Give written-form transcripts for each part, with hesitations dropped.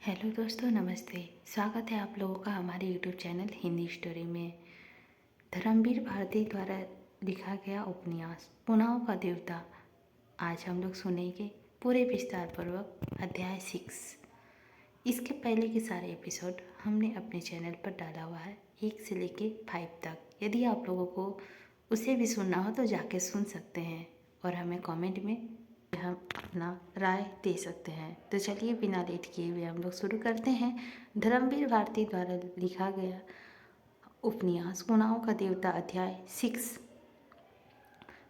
Hello दोस्तों, नमस्ते। स्वागत है आप लोगों का हमारे यूट्यूब चैनल हिंदी स्टोरी में। धर्मवीर भारती द्वारा लिखा गया उपन्यास पुनाव का देवता। आज हम लोग सुनेंगे पूरे विस्तार पूर्वक अध्याय 6। इसके पहले के सारे एपिसोड हमने अपने चैनल पर डाला हुआ है 1 से लेके 5 तक। यदि आप लोगों को उसे भी सुनना हो तो जाके सुन सकते हैं और हमें कमेंट में हम अपना राय दे सकते हैं। तो चलिए बिना लेट किए हुए हम लोग शुरू करते हैं। धर्मवीर भारती द्वारा लिखा गया उपन्यास पुनाव का देवता अध्याय 6।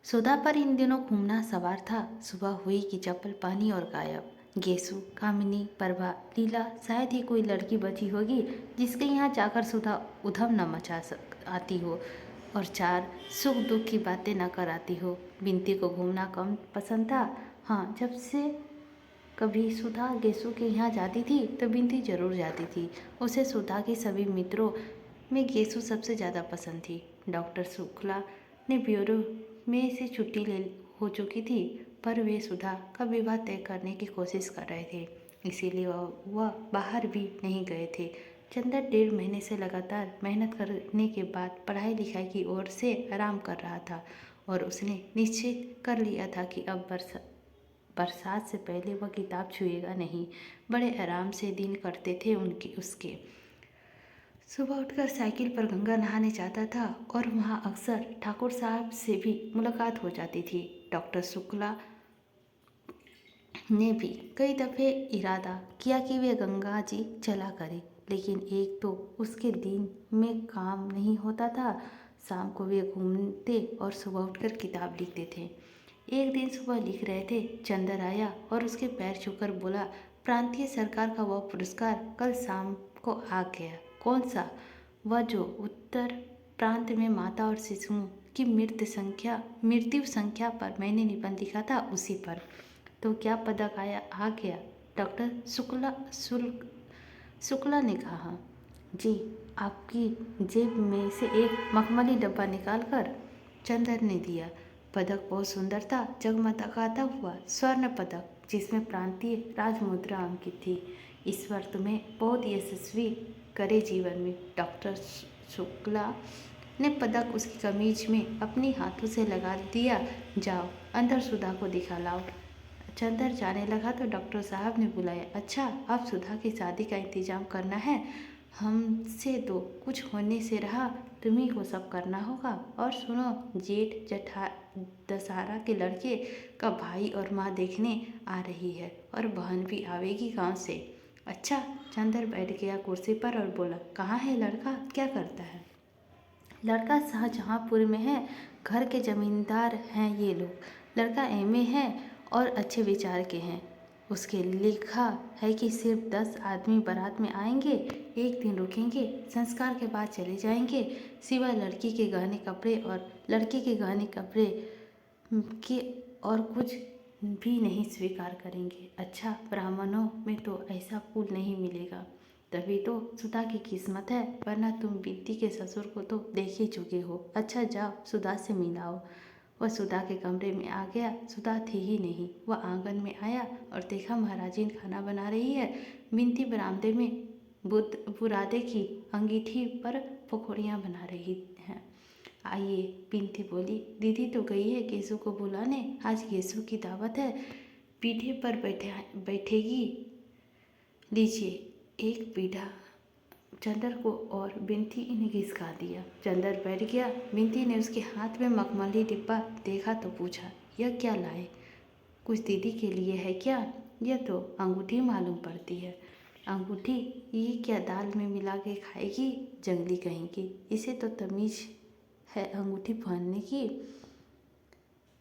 सुधा पर इन दिनों घूमना सवार था। सुबह हुई कि चप्पल पानी और गायब। गेसु, कामिनी, प्रभा, लीला, शायद ही कोई लड़की बची होगी जिसके यहाँ जाकर सुधा उधम न मचा आती हो और 4 सुख दुख की बातें न कर आती हो। बिनती को घूमना कम पसंद था। हाँ, जब से कभी सुधा गेसु के यहाँ जाती थी तो बिनती जरूर जाती थी। उसे सुधा के सभी मित्रों में गेसु सबसे ज़्यादा पसंद थी। डॉक्टर शुक्ला ने ब्यूरो में से छुट्टी ले हो चुकी थी, पर वे सुधा का विवाह तय करने की कोशिश कर रहे थे, इसीलिए वह बाहर भी नहीं गए थे। चंदर 1.5 महीने से लगातार मेहनत करने के बाद पढ़ाई लिखाई की ओर से आराम कर रहा था और उसने निश्चित कर लिया था कि अब बरसात से पहले वह किताब छुएगा नहीं। बड़े आराम से दिन कटते थे उसके। सुबह उठकर साइकिल पर गंगा नहाने जाता था और वहाँ अक्सर ठाकुर साहब से भी मुलाकात हो जाती थी। डॉक्टर शुक्ला ने भी कई दफ़े इरादा किया कि वे गंगा जी चला करे, लेकिन एक तो उसके दिन में काम नहीं होता था। शाम को वे घूमते और सुबह उठकर किताब लिखते थे। एक दिन सुबह लिख रहे थे, चंदर आया और उसके पैर छूकर बोला, प्रांतीय सरकार का वह पुरस्कार कल शाम को आ गया। कौन सा? वह जो उत्तर प्रांत में माता और शिशुओं की मृत्यु संख्या पर मैंने निबंध लिखा था, उसी पर। तो क्या पदक आ गया? डॉक्टर शुक्ला ने कहा। जी। आपकी जेब में से एक मखमली डब्बा निकालकर चंदर ने दिया। पदक बहुत सुंदर था, जगमगाता हुआ स्वर्ण पदक जिसमें प्रांतीय राजमुद्रा अंकित थी। ईश्वर तुम्हें बहुत यशस्वी करे जीवन में। डॉक्टर शुक्ला ने पदक उसकी कमीज में अपनी हाथों से लगा दिया। जाओ अंदर सुधा को दिखा लाओ। चंदर जाने लगा तो डॉक्टर साहब ने बुलाया, अच्छा अब सुधा की शादी का इंतजाम करना है। हमसे तो कुछ होने से रहा, तुम्ही को सब करना होगा। और सुनो, जेठ दशहरा के लड़के का भाई और माँ देखने आ रही है और बहन भी आवेगी गांव से। अच्छा। चंदर बैठ गया कुर्सी पर और बोला, कहाँ है लड़का, क्या करता है? लड़का शाहजहाँपुर में है, घर के जमींदार हैं ये लोग। लड़का एमए है और अच्छे विचार के हैं। उसके लिखा है कि सिर्फ 10 आदमी बारात में आएंगे, 1 दिन रुकेंगे, संस्कार के बाद चले जाएंगे, सिवाय लड़की के गहने कपड़े और लड़के के गहने कपड़े के और कुछ भी नहीं स्वीकार करेंगे। अच्छा, ब्राह्मणों में तो ऐसा कुल नहीं मिलेगा। तभी तो सुधा की किस्मत है, वरना तुम बिट्टी के ससुर को तो देख ही चुके हो। अच्छा जाओ सुधा से मिलाओ। वह सुधा के कमरे में आ गया। सुधा थी ही नहीं। वह आंगन में आया और देखा महाराजीन खाना बना रही है। बिनती बरामदे में बुरादे की अंगीठी पर पकौड़ियाँ बना रही हैं। आइए, बिनती बोली। दीदी तो गई है गेसु को बुलाने, आज गेसु की दावत है, पीढ़े पर बैठेगी। लीजिए एक पीढ़ा चंदर को और बिनती ने घिसका दिया। चंदर बैठ गया। बिनती ने उसके हाथ में मखमली डिब्बा देखा तो पूछा, यह क्या लाए? कुछ दीदी के लिए है क्या? यह तो अंगूठी मालूम पड़ती है। अंगूठी? ये क्या दाल में मिला के खाएगी? जंगली कहेंगी। इसे तो तमीज है अंगूठी पहनने की।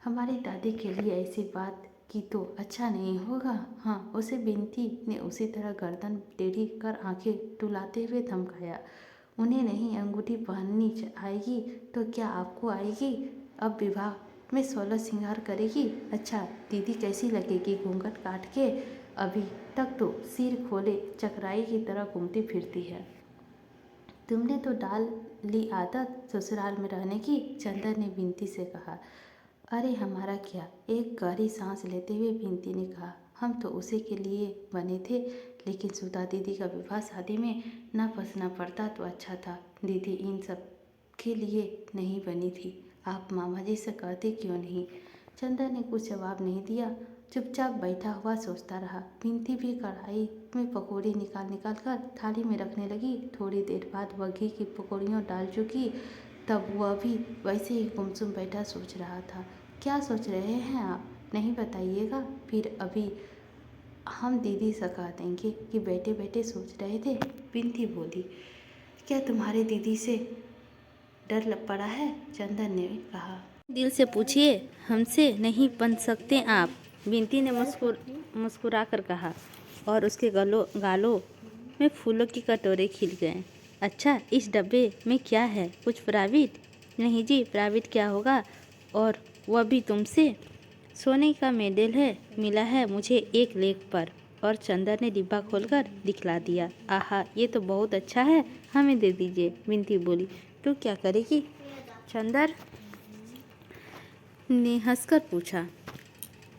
हमारी दादी के लिए ऐसी बात की तो अच्छा नहीं होगा। हाँ, उसे बिनती ने उसी तरह गर्दन टेढ़ी कर आंखें डुलाते हुए धमकाया। उन्हें नहीं अंगूठी पहननी आएगी तो क्या आपको आएगी? अब विवाह में 16 श्रृंगार करेगी। अच्छा, दीदी कैसी लगेगी घूंघट काट के? अभी तक तो सिर खोले चकराई की तरह घूमती फिरती है। तुमने तो डाल ली आदत ससुराल में रहने की, चंदर ने बिनती से कहा। अरे हमारा क्या? एक गहरी सांस लेते हुए बिनती ने कहा, हम तो उसी के लिए बने थे, लेकिन सुधा दीदी का विवाह शादी में न फंसना पड़ता तो अच्छा था। दीदी इन सब के लिए नहीं बनी थी। आप मामा जी से कहते क्यों नहीं? चंदन ने कुछ जवाब नहीं दिया, चुपचाप बैठा हुआ सोचता रहा। बिनती भी कढ़ाई में पकौड़ी निकाल कर थाली में रखने लगी। थोड़ी देर बाद वह घी की पकौड़ियों डाल चुकी। तब वह भी वैसे ही गुमसुम बैठा सोच रहा था। क्या सोच रहे हैं आप? नहीं बताइएगा? फिर अभी हम दीदी से कह देंगे कि बैठे बैठे सोच रहे थे। बिनती बोली, क्या तुम्हारे दीदी से डर लग पड़ा है? चंदन ने कहा। दिल से पूछिए, हमसे नहीं बन सकते आप, बिनती ने मुस्कुरा कर कहा और उसके गालों में फूलों की कटोरे खिल गए। अच्छा, इस डब्बे में क्या है? कुछ प्राइवेट? नहीं जी, प्राइवेट क्या होगा, और वह भी तुमसे? सोने का मेडल है, मिला है मुझे एक लेख पर। और चंदर ने डिब्बा खोलकर दिखला दिया। आहा, ये तो बहुत अच्छा है, हमें दे दीजिए, बिनती बोली। तो क्या करेगी? चंदर ने हंसकर पूछा।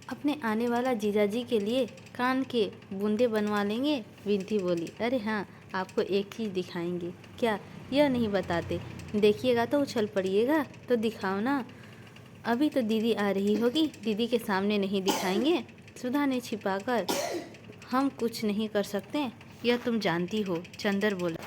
अपने आने वाला जीजाजी के लिए कान के बूंदे बनवा लेंगे, बिनती बोली। अरे हाँ, आपको एक चीज़ दिखाएंगे। क्या? यह नहीं बताते। देखिएगा तो उछल पड़िएगा, तो दिखाओ ना। अभी तो दीदी आ रही होगी, दीदी के सामने नहीं दिखाएंगे, सुधा ने छिपाकर। हम कुछ नहीं कर सकते, यह तुम जानती हो, चंदर बोला।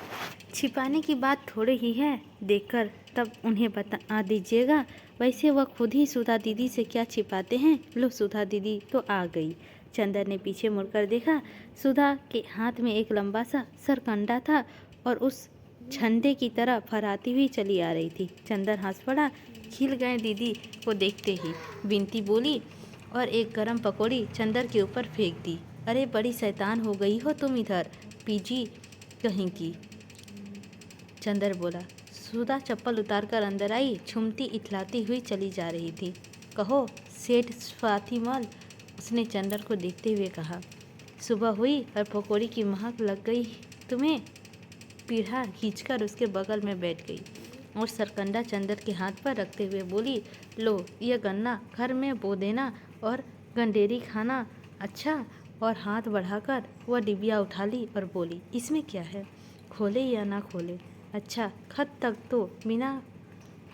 छिपाने की बात थोड़े ही है, देखकर तब उन्हें बता दीजिएगा। वैसे वह खुद ही सुधा दीदी से क्या छिपाते हैं। लो, सुधा दीदी तो आ गई। चंदर ने पीछे मुड़कर देखा। सुधा के हाथ में एक लंबा सा सरकंडा था और उस झंडे की तरह फहराती हुई चली आ रही थी। चंदर हंस पड़ा। खिल गए दीदी को देखते ही, बिनती बोली, और एक गरम पकौड़ी चंदर के ऊपर फेंक दी। अरे बड़ी शैतान हो गई हो तुम, इधर पीजी कहीं की, चंदर बोला। सुधा चप्पल उतारकर अंदर आई, झूमती इथलाती हुई चली जा रही थी। कहो सेठ स्वातिमल, उसने चंदर को देखते हुए कहा। सुबह हुई और पकौड़ी की महक लग गई तुम्हें? पीढ़ा खींचकर उसके बगल में बैठ गई और सरकंडा चंदर के हाथ पर रखते हुए बोली, लो, यह गन्ना घर में बो देना और गंडेरी खाना, अच्छा? और हाथ बढ़ाकर वह डिबिया उठा ली और बोली, इसमें क्या है, खोले या ना खोले? अच्छा, खत तक तो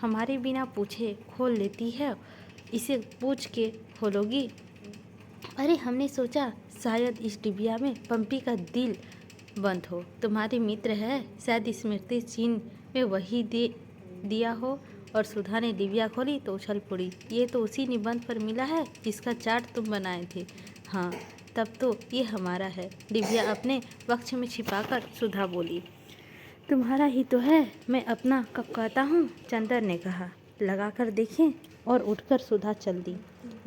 हमारे बिना पूछे खोल लेती है, इसे पूछ के खोलोगी? अरे हमने सोचा शायद इस डिबिया में पंपी का दिल बंद हो, तुम्हारे मित्र है, शायद स्मृति चिन्ह में वही दे दिया हो। और सुधा ने डिबिया खोली तो उछल पड़ी। ये तो उसी निबंध पर मिला है जिसका चार्ट तुम बनाए थे। हाँ, तब तो ये हमारा है, डिबिया अपने वक्ष में छिपाकर सुधा बोली। तुम्हारा ही तो है, मैं अपना कब कहता हूँ, चंदर ने कहा। लगा कर देखें। और उठकर सुधा चल दी।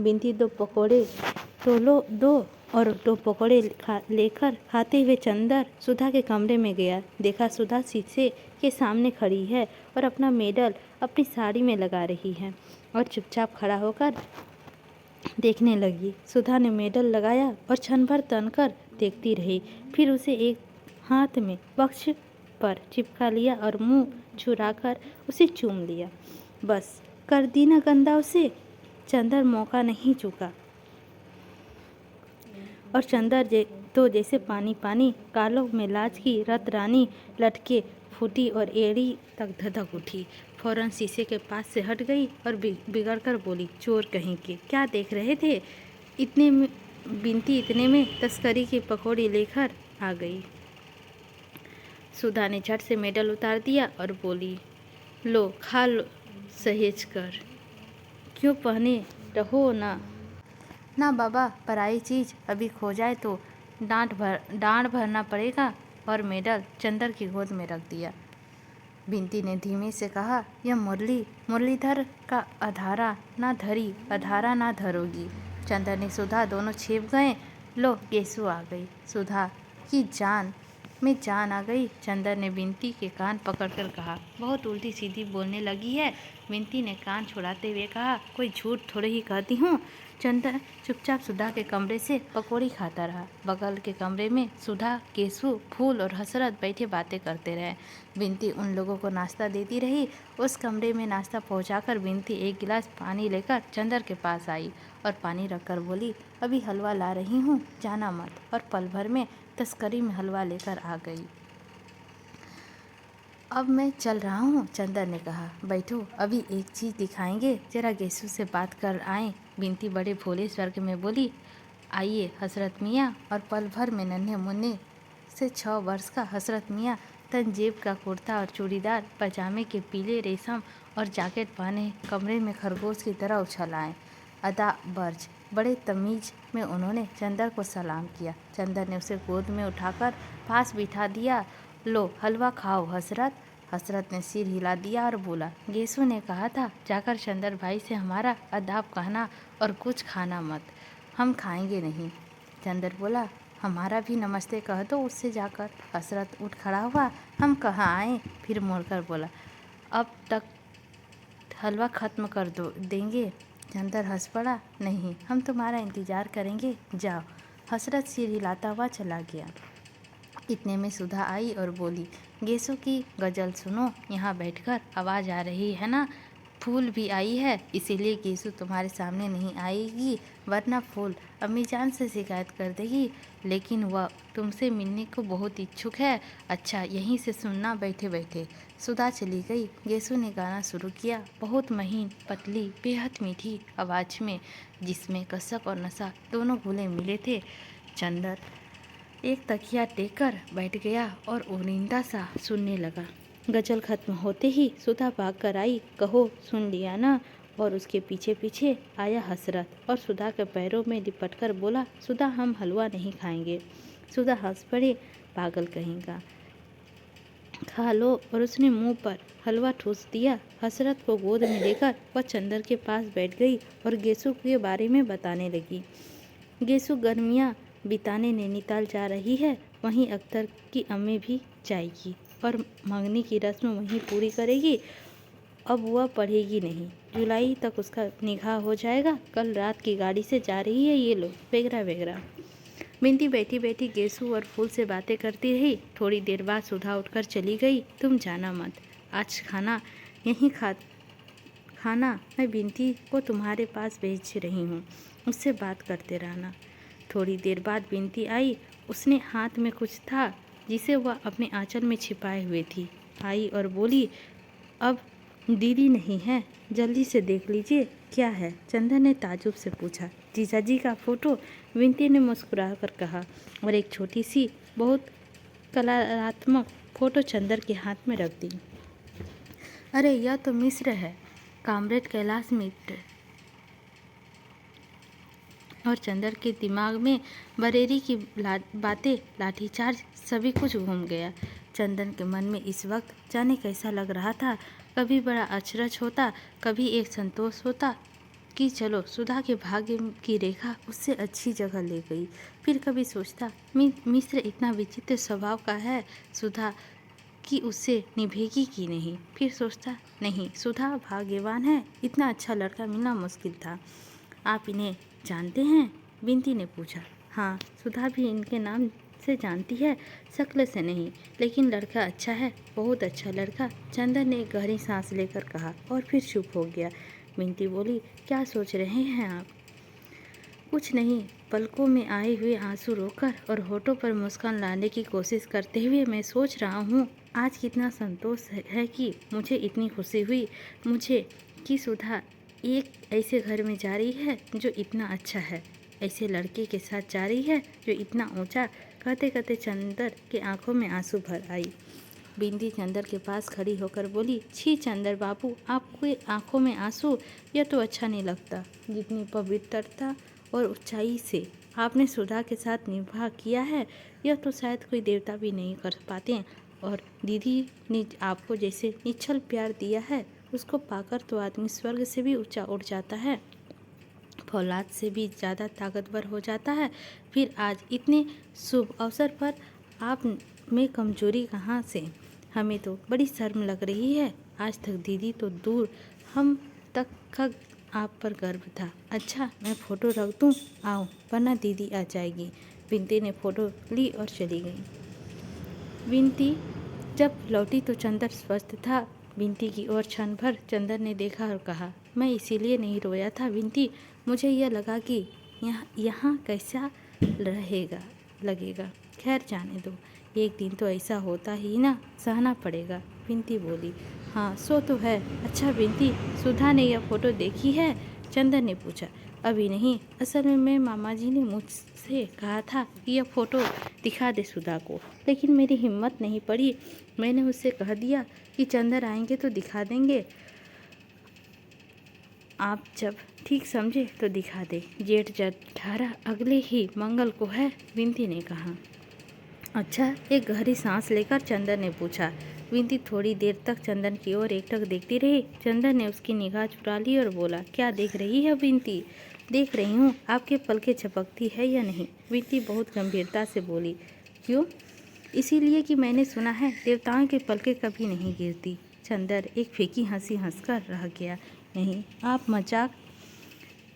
बिनती दो पकोड़े तो लो दो, और दो पकोड़े लेकर खाते हुए चंदर सुधा के कमरे में गया। देखा सुधा शीशे के सामने खड़ी है और अपना मेडल अपनी साड़ी में लगा रही है और चुपचाप खड़ा होकर देखने लगी। सुधा ने मेडल लगाया और क्षण भर तनकर देखती रही, फिर उसे एक हाथ में वक्ष पर चिपका लिया और मुंह छुराकर उसे चूम लिया। बस कर दी ना गंदा उसे। चंदर मौका नहीं चूका और चंदर तो जैसे पानी पानी, कालों में लाज की रत रानी लटके फूटी और एड़ी तक धधक उठी। फौरन शीशे के पास से हट गई और बिगड़ कर बोली, चोर कहीं के, क्या देख रहे थे? इतने में बिनती इतने में तस्करी की पकौड़ी लेकर आ गई। सुधा ने झट से मेडल उतार दिया और बोली, लो खा लो सहेज कर, क्यों पहने रहो ना? ना बाबा, पराई चीज़ अभी खो जाए तो डांड भरना पड़ेगा। और मेडल चंदर की गोद में रख दिया। बिनती ने धीमे से कहा, यह मुरलीधर का अधारा ना धरी, अधारा ना धरोगी। चंदर ने सुधा दोनों छिप गए। लो केसु आ गई, सुधा की जान में जान आ गई। चंदर ने बिनती के कान पकड़कर कहा, बहुत उल्टी सीधी बोलने लगी है। बिनती ने कान छुड़ाते हुए कहा, कोई झूठ थोड़े ही कहती हूँ। चंदन चुपचाप सुधा के कमरे से पकौड़ी खाता रहा। बगल के कमरे में सुधा, केसु, फूल और हसरत बैठे बातें करते रहे। बिनती उन लोगों को नाश्ता देती रही। उस कमरे में नाश्ता पहुंचाकर बिनती एक गिलास पानी लेकर चंदर के पास आई और पानी रखकर बोली, अभी हलवा ला रही हूँ, जाना मत। और पल भर में तस्करी में हलवा लेकर आ गई। अब मैं चल रहा हूँ, चंदर ने कहा। बैठो, अभी एक चीज़ दिखाएंगे, जरा गेसू से बात कर आएँ। बिनती बड़े भोले स्वर में बोली, आइए हसरत मियाँ। और पल भर में नन्हे मुन्ने से 6 वर्ष का हसरत मियाँ तंजेब का कुर्ता और चूड़ीदार पजामे के पीले रेशम और जैकेट पहने कमरे में खरगोश की तरह उछल आए। अदा बर्ज बड़े तमीज में उन्होंने चंदर को सलाम किया। चंदर ने उसे गोद में उठाकर पास बिठा दिया। लो हलवा खाओ हसरत। हसरत ने सिर हिला दिया और बोला, गेसू ने कहा था जाकर चंदर भाई से हमारा अदाब कहना और कुछ खाना मत। हम खाएंगे नहीं। चंदर बोला, हमारा भी नमस्ते कह दो उससे जाकर। हसरत उठ खड़ा हुआ। हम कहाँ आए? फिर मुड़कर बोला, अब तक हलवा ख़त्म कर देंगे। चंदर हंस पड़ा, नहीं, हम तुम्हारा इंतज़ार करेंगे, जाओ। हसरत सिर हिलाता हुआ चला गया। इतने में सुधा आई और बोली, गेसू की गज़ल सुनो, यहाँ बैठकर आवाज़ आ रही है ना। फूल भी आई है, इसीलिए गेसू तुम्हारे सामने नहीं आएगी, वरना फूल अम्मीजान से शिकायत कर देगी। लेकिन वह तुमसे मिलने को बहुत इच्छुक है। अच्छा, यहीं से सुनना बैठे बैठे। सुधा चली गई। गेसू ने गाना शुरू किया, बहुत महीन, पतली, बेहद मीठी आवाज़ में, जिसमें कसक और नशा दोनों घुले मिले थे। चंदर एक तकिया टेक कर बैठ गया और उनिंदा सा सुनने लगा। गज़ल खत्म होते ही सुधा भाग कर आई। कहो, सुन लिया ना? और उसके पीछे पीछे आया हसरत और सुधा के पैरों में लिपट कर बोला, सुधा, हम हलवा नहीं खाएंगे। सुधा हंस पड़ी, पागल कहेगा, खा लो। और उसने मुंह पर हलवा ठूस दिया। हसरत को गोद में लेकर वह चंदर के पास बैठ गई और गेसू के बारे में बताने लगी। गेसू गर्मियाँ बिताने नैनीताल जा रही है, वहीं अख्तर की अम्मी भी जाएगी और मंगनी की रस्म वहीं पूरी करेगी। अब वह पढ़ेगी नहीं, जुलाई तक उसका निकाह हो जाएगा। कल रात की गाड़ी से जा रही है, ये लो, वगैरह वगैरह। बिनती बैठी बैठी गेसू और फूल से बातें करती रही। थोड़ी देर बाद सुधा उठकर चली गई। तुम जाना मत, आज खाना यहीं खाना मैं बिनती को तुम्हारे पास भेज रही हूँ, उससे बात करते रहना। थोड़ी देर बाद बिनती आई। उसने हाथ में कुछ था जिसे वह अपने आंचल में छिपाए हुए थी। आई और बोली, अब दीदी नहीं है, जल्दी से देख लीजिए। क्या है? चंदर ने ताज्जुब से पूछा। जीजाजी का फ़ोटो, बिनती ने मुस्कुरा कर कहा और एक छोटी सी बहुत कलात्मक फ़ोटो चंदर के हाथ में रख दी। अरे यह तो मिस्र है, कामरेड कैलाश मित्र। और चंदर के दिमाग में बरेली की बातें, लाठीचार्ज, सभी कुछ घूम गया। चंदन के मन में इस वक्त जाने कैसा लग रहा था। कभी बड़ा अचरज होता, कभी एक संतोष होता कि चलो सुधा के भाग्य की रेखा उससे अच्छी जगह ले गई। फिर कभी सोचता, मिस्र इतना विचित्र स्वभाव का है, सुधा कि उससे निभेगी कि नहीं। फिर सोचता, नहीं, सुधा भाग्यवान है, इतना अच्छा लड़का मिलना मुश्किल था। आप इन्हें जानते हैं? बिनती ने पूछा। हाँ, सुधा भी इनके नाम से जानती है, शक्ल से नहीं, लेकिन लड़का अच्छा है, बहुत अच्छा लड़का। चंदन ने गहरी सांस लेकर कहा और फिर चुप हो गया। बिनती बोली, क्या सोच रहे हैं आप? कुछ नहीं, पलकों में आए हुए आंसू रोककर और होठों पर मुस्कान लाने की कोशिश करते हुए मैं सोच रहा हूँ आज कितना संतोष है कि मुझे इतनी खुशी हुई मुझे कि सुधा एक ऐसे घर में जा रही है जो इतना अच्छा है, ऐसे लड़के के साथ जा रही है जो इतना ऊंचा। कहते कहते चंदर के आंखों में आंसू भर आई। बिंदी चंदर के पास खड़ी होकर बोली, छी चंदर बाबू, आपके आंखों में आंसू, यह तो अच्छा नहीं लगता। जितनी पवित्रता और ऊंचाई से आपने सुधा के साथ निभाह किया है, यह तो शायद कोई देवता भी नहीं कर पाते। और दीदी ने आपको जैसे निश्चल प्यार दिया है, उसको पाकर तो आदमी स्वर्ग से भी ऊंचा उड़ जाता है, फौलाद से भी ज़्यादा ताकतवर हो जाता है। फिर आज इतने शुभ अवसर पर आप में कमजोरी कहाँ से? हमें तो बड़ी शर्म लग रही है। आज तक दीदी तो दूर, हम तक का आप पर गर्व था। अच्छा मैं फ़ोटो रख दूँ? आओ, वरना दीदी आ जाएगी। विनती ने फ़ोटो ली और चली गई। विनती जब लौटी तो चंदर स्वस्थ था। विनती की ओर क्षण भर चंदर ने देखा और कहा, मैं इसीलिए नहीं रोया था विनती, मुझे यह लगा कि यहाँ कैसा लगेगा। खैर जाने दो, एक दिन तो ऐसा होता ही ना, सहना पड़ेगा। विनती बोली, हाँ सो तो है। अच्छा विनती, सुधा ने यह फ़ोटो देखी है? चंदर ने पूछा। अभी नहीं, असल में मामा जी ने मुझसे कहा था कि यह फ़ोटो दिखा दे सुधा को, लेकिन मेरी हिम्मत नहीं पड़ी। मैंने उससे कह दिया कि चंदर आएंगे तो दिखा देंगे, आप जब ठीक समझे तो दिखा दे। जेठ 18 अगले ही मंगल को है, विनती ने कहा। अच्छा, एक गहरी सांस लेकर चंदर ने पूछा। विनती थोड़ी देर तक चंदन की ओर एकटक देखती रही। चंदन ने उसकी निगाह चुरा ली और बोला, क्या देख रही है विनती? देख रही हूँ, आपके पलकें झपकती है या नहीं? विनती बहुत गंभीरता से बोली। क्यों? इसीलिए कि मैंने सुना है देवताओं के पलकें कभी नहीं गिरती। चंदर एक फीकी हंसी हंसकर रह गया। नहीं, आप मजाक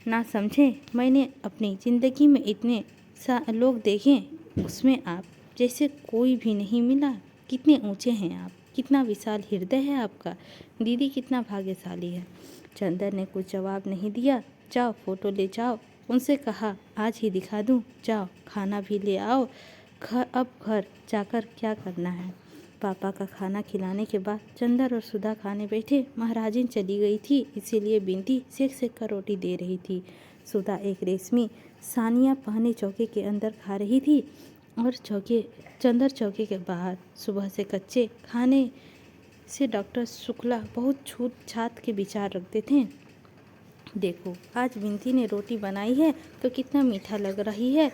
ना समझें, मैंने अपनी ज़िंदगी में इतने लोग देखे, उसमें आप जैसे कोई भी नहीं मिला। कितने ऊंचे हैं आप, कितना विशाल हृदय है आपका। दीदी कितना भाग्यशाली है। चंदर ने कुछ जवाब नहीं दिया। जाओ फ़ोटो ले जाओ, उनसे कहा आज ही दिखा दूं। जाओ खाना भी ले आओ। अब घर जाकर क्या करना है? पापा का खाना खिलाने के बाद चंदर और सुधा खाने बैठे। महाराजिन चली गई थी, इसीलिए बिनती सेक सेक कर रोटी दे रही थी। सुधा एक रेशमी सानिया पहने चौके के अंदर खा रही थी और चंदर चौके के बाहर। सुबह से कच्चे खाने से डॉक्टर शुक्ला बहुत छूत छात के विचार रखते थे। देखो आज बिनती ने रोटी बनाई है तो कितना मीठा लग रही है।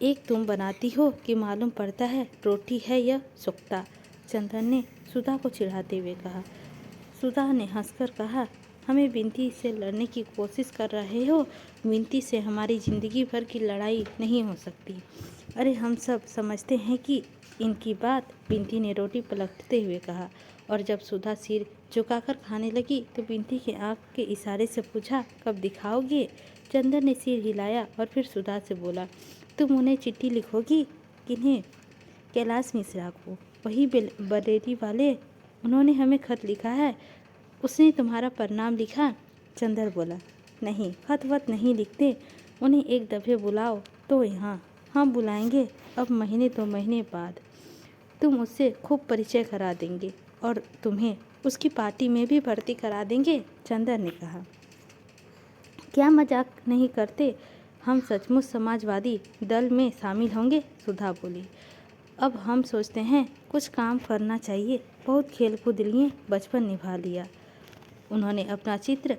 एक तुम बनाती हो कि मालूम पड़ता है रोटी है या सुक्ता। चंदन ने सुधा को चिढ़ाते हुए कहा। सुधा ने हंसकर कहा, हमें बिनती से लड़ने की कोशिश कर रहे हो? बिनती से हमारी ज़िंदगी भर की लड़ाई नहीं हो सकती। अरे हम सब समझते हैं कि इनकी बात। बिनती ने रोटी पलटते हुए कहा। और जब सुधा सिर झुकाकर खाने लगी तो बिनती के आँख के इशारे से पूछा, कब दिखाओगे? चंदन ने सिर हिलाया और फिर सुधा से बोला, तुम उन्हें चिट्ठी लिखोगी? किन्हें? कैलाश मिश्रा को, वही बरेली वाले। उन्होंने हमें खत लिखा है। उसने तुम्हारा प्रणाम लिखा? चंदर बोला, नहीं, खत वत नहीं लिखते। उन्हें एक दफ़े बुलाओ तो यहाँ। हम बुलाएंगे, अब महीने 2 महीने बाद। तुम उससे खूब परिचय करा देंगे और तुम्हें उसकी पार्टी में भी भर्ती करा देंगे। चंदर ने कहा, क्या मजाक नहीं करते? हम सचमुच समाजवादी दल में शामिल होंगे। सुधा बोली, अब हम सोचते हैं कुछ काम करना चाहिए। बहुत खेल कूद लिए, बचपन निभा लिया। उन्होंने अपना चित्र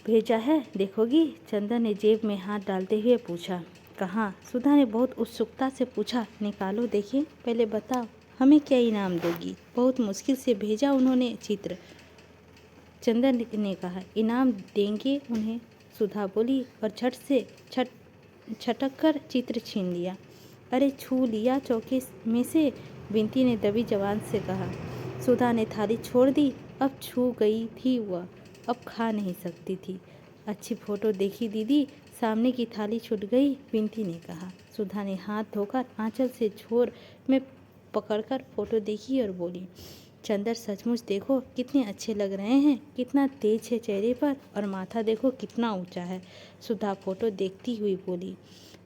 भेजा है, देखोगी? चंदन ने जेब में हाथ डालते हुए पूछा। कहाँ? सुधा ने बहुत उत्सुकता से पूछा। निकालो देखिए, पहले बताओ हमें क्या इनाम दोगी? बहुत मुश्किल से भेजा उन्होंने चित्र। चंदन ने कहा, इनाम देंगे उन्हें। सुधा बोली और झट से छटक कर चित्र छीन लिया। अरे छू लिया चौके में से, बिनती ने दबी जबान से कहा। सुधा ने थाली छोड़ दी। अब छू गई थी वह, अब खा नहीं सकती थी। अच्छी फ़ोटो देखी दीदी, सामने की थाली छूट गई, बिनती ने कहा। सुधा ने हाथ धोकर आंचल से झोर में पकड़कर फ़ोटो देखी और बोली, चंदर सचमुच देखो कितने अच्छे लग रहे हैं। कितना तेज है चेहरे पर, और माथा देखो कितना ऊंचा है। सुधा फ़ोटो देखती हुई बोली,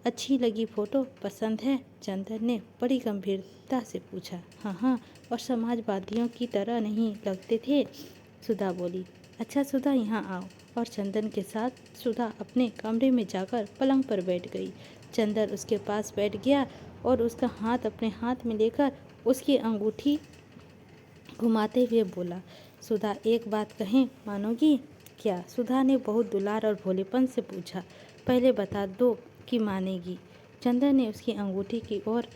अच्छी लगी फ़ोटो? पसंद है? चंदर ने बड़ी गंभीरता से पूछा। हाँ हाँ, और समाजवादियों की तरह नहीं लगते थे। सुधा बोली, अच्छा सुधा यहाँ आओ। और चंदन के साथ सुधा अपने कमरे में जाकर पलंग पर बैठ गई। चंदर उसके पास बैठ गया और उसका हाथ अपने हाथ में लेकर उसकी अंगूठी घुमाते हुए बोला, सुधा एक बात कहें, मानोगी? क्या? सुधा ने बहुत दुलार और भोलेपन से पूछा। पहले बता दो कि मानेगी। चंदर ने उसकी अंगूठी की ओर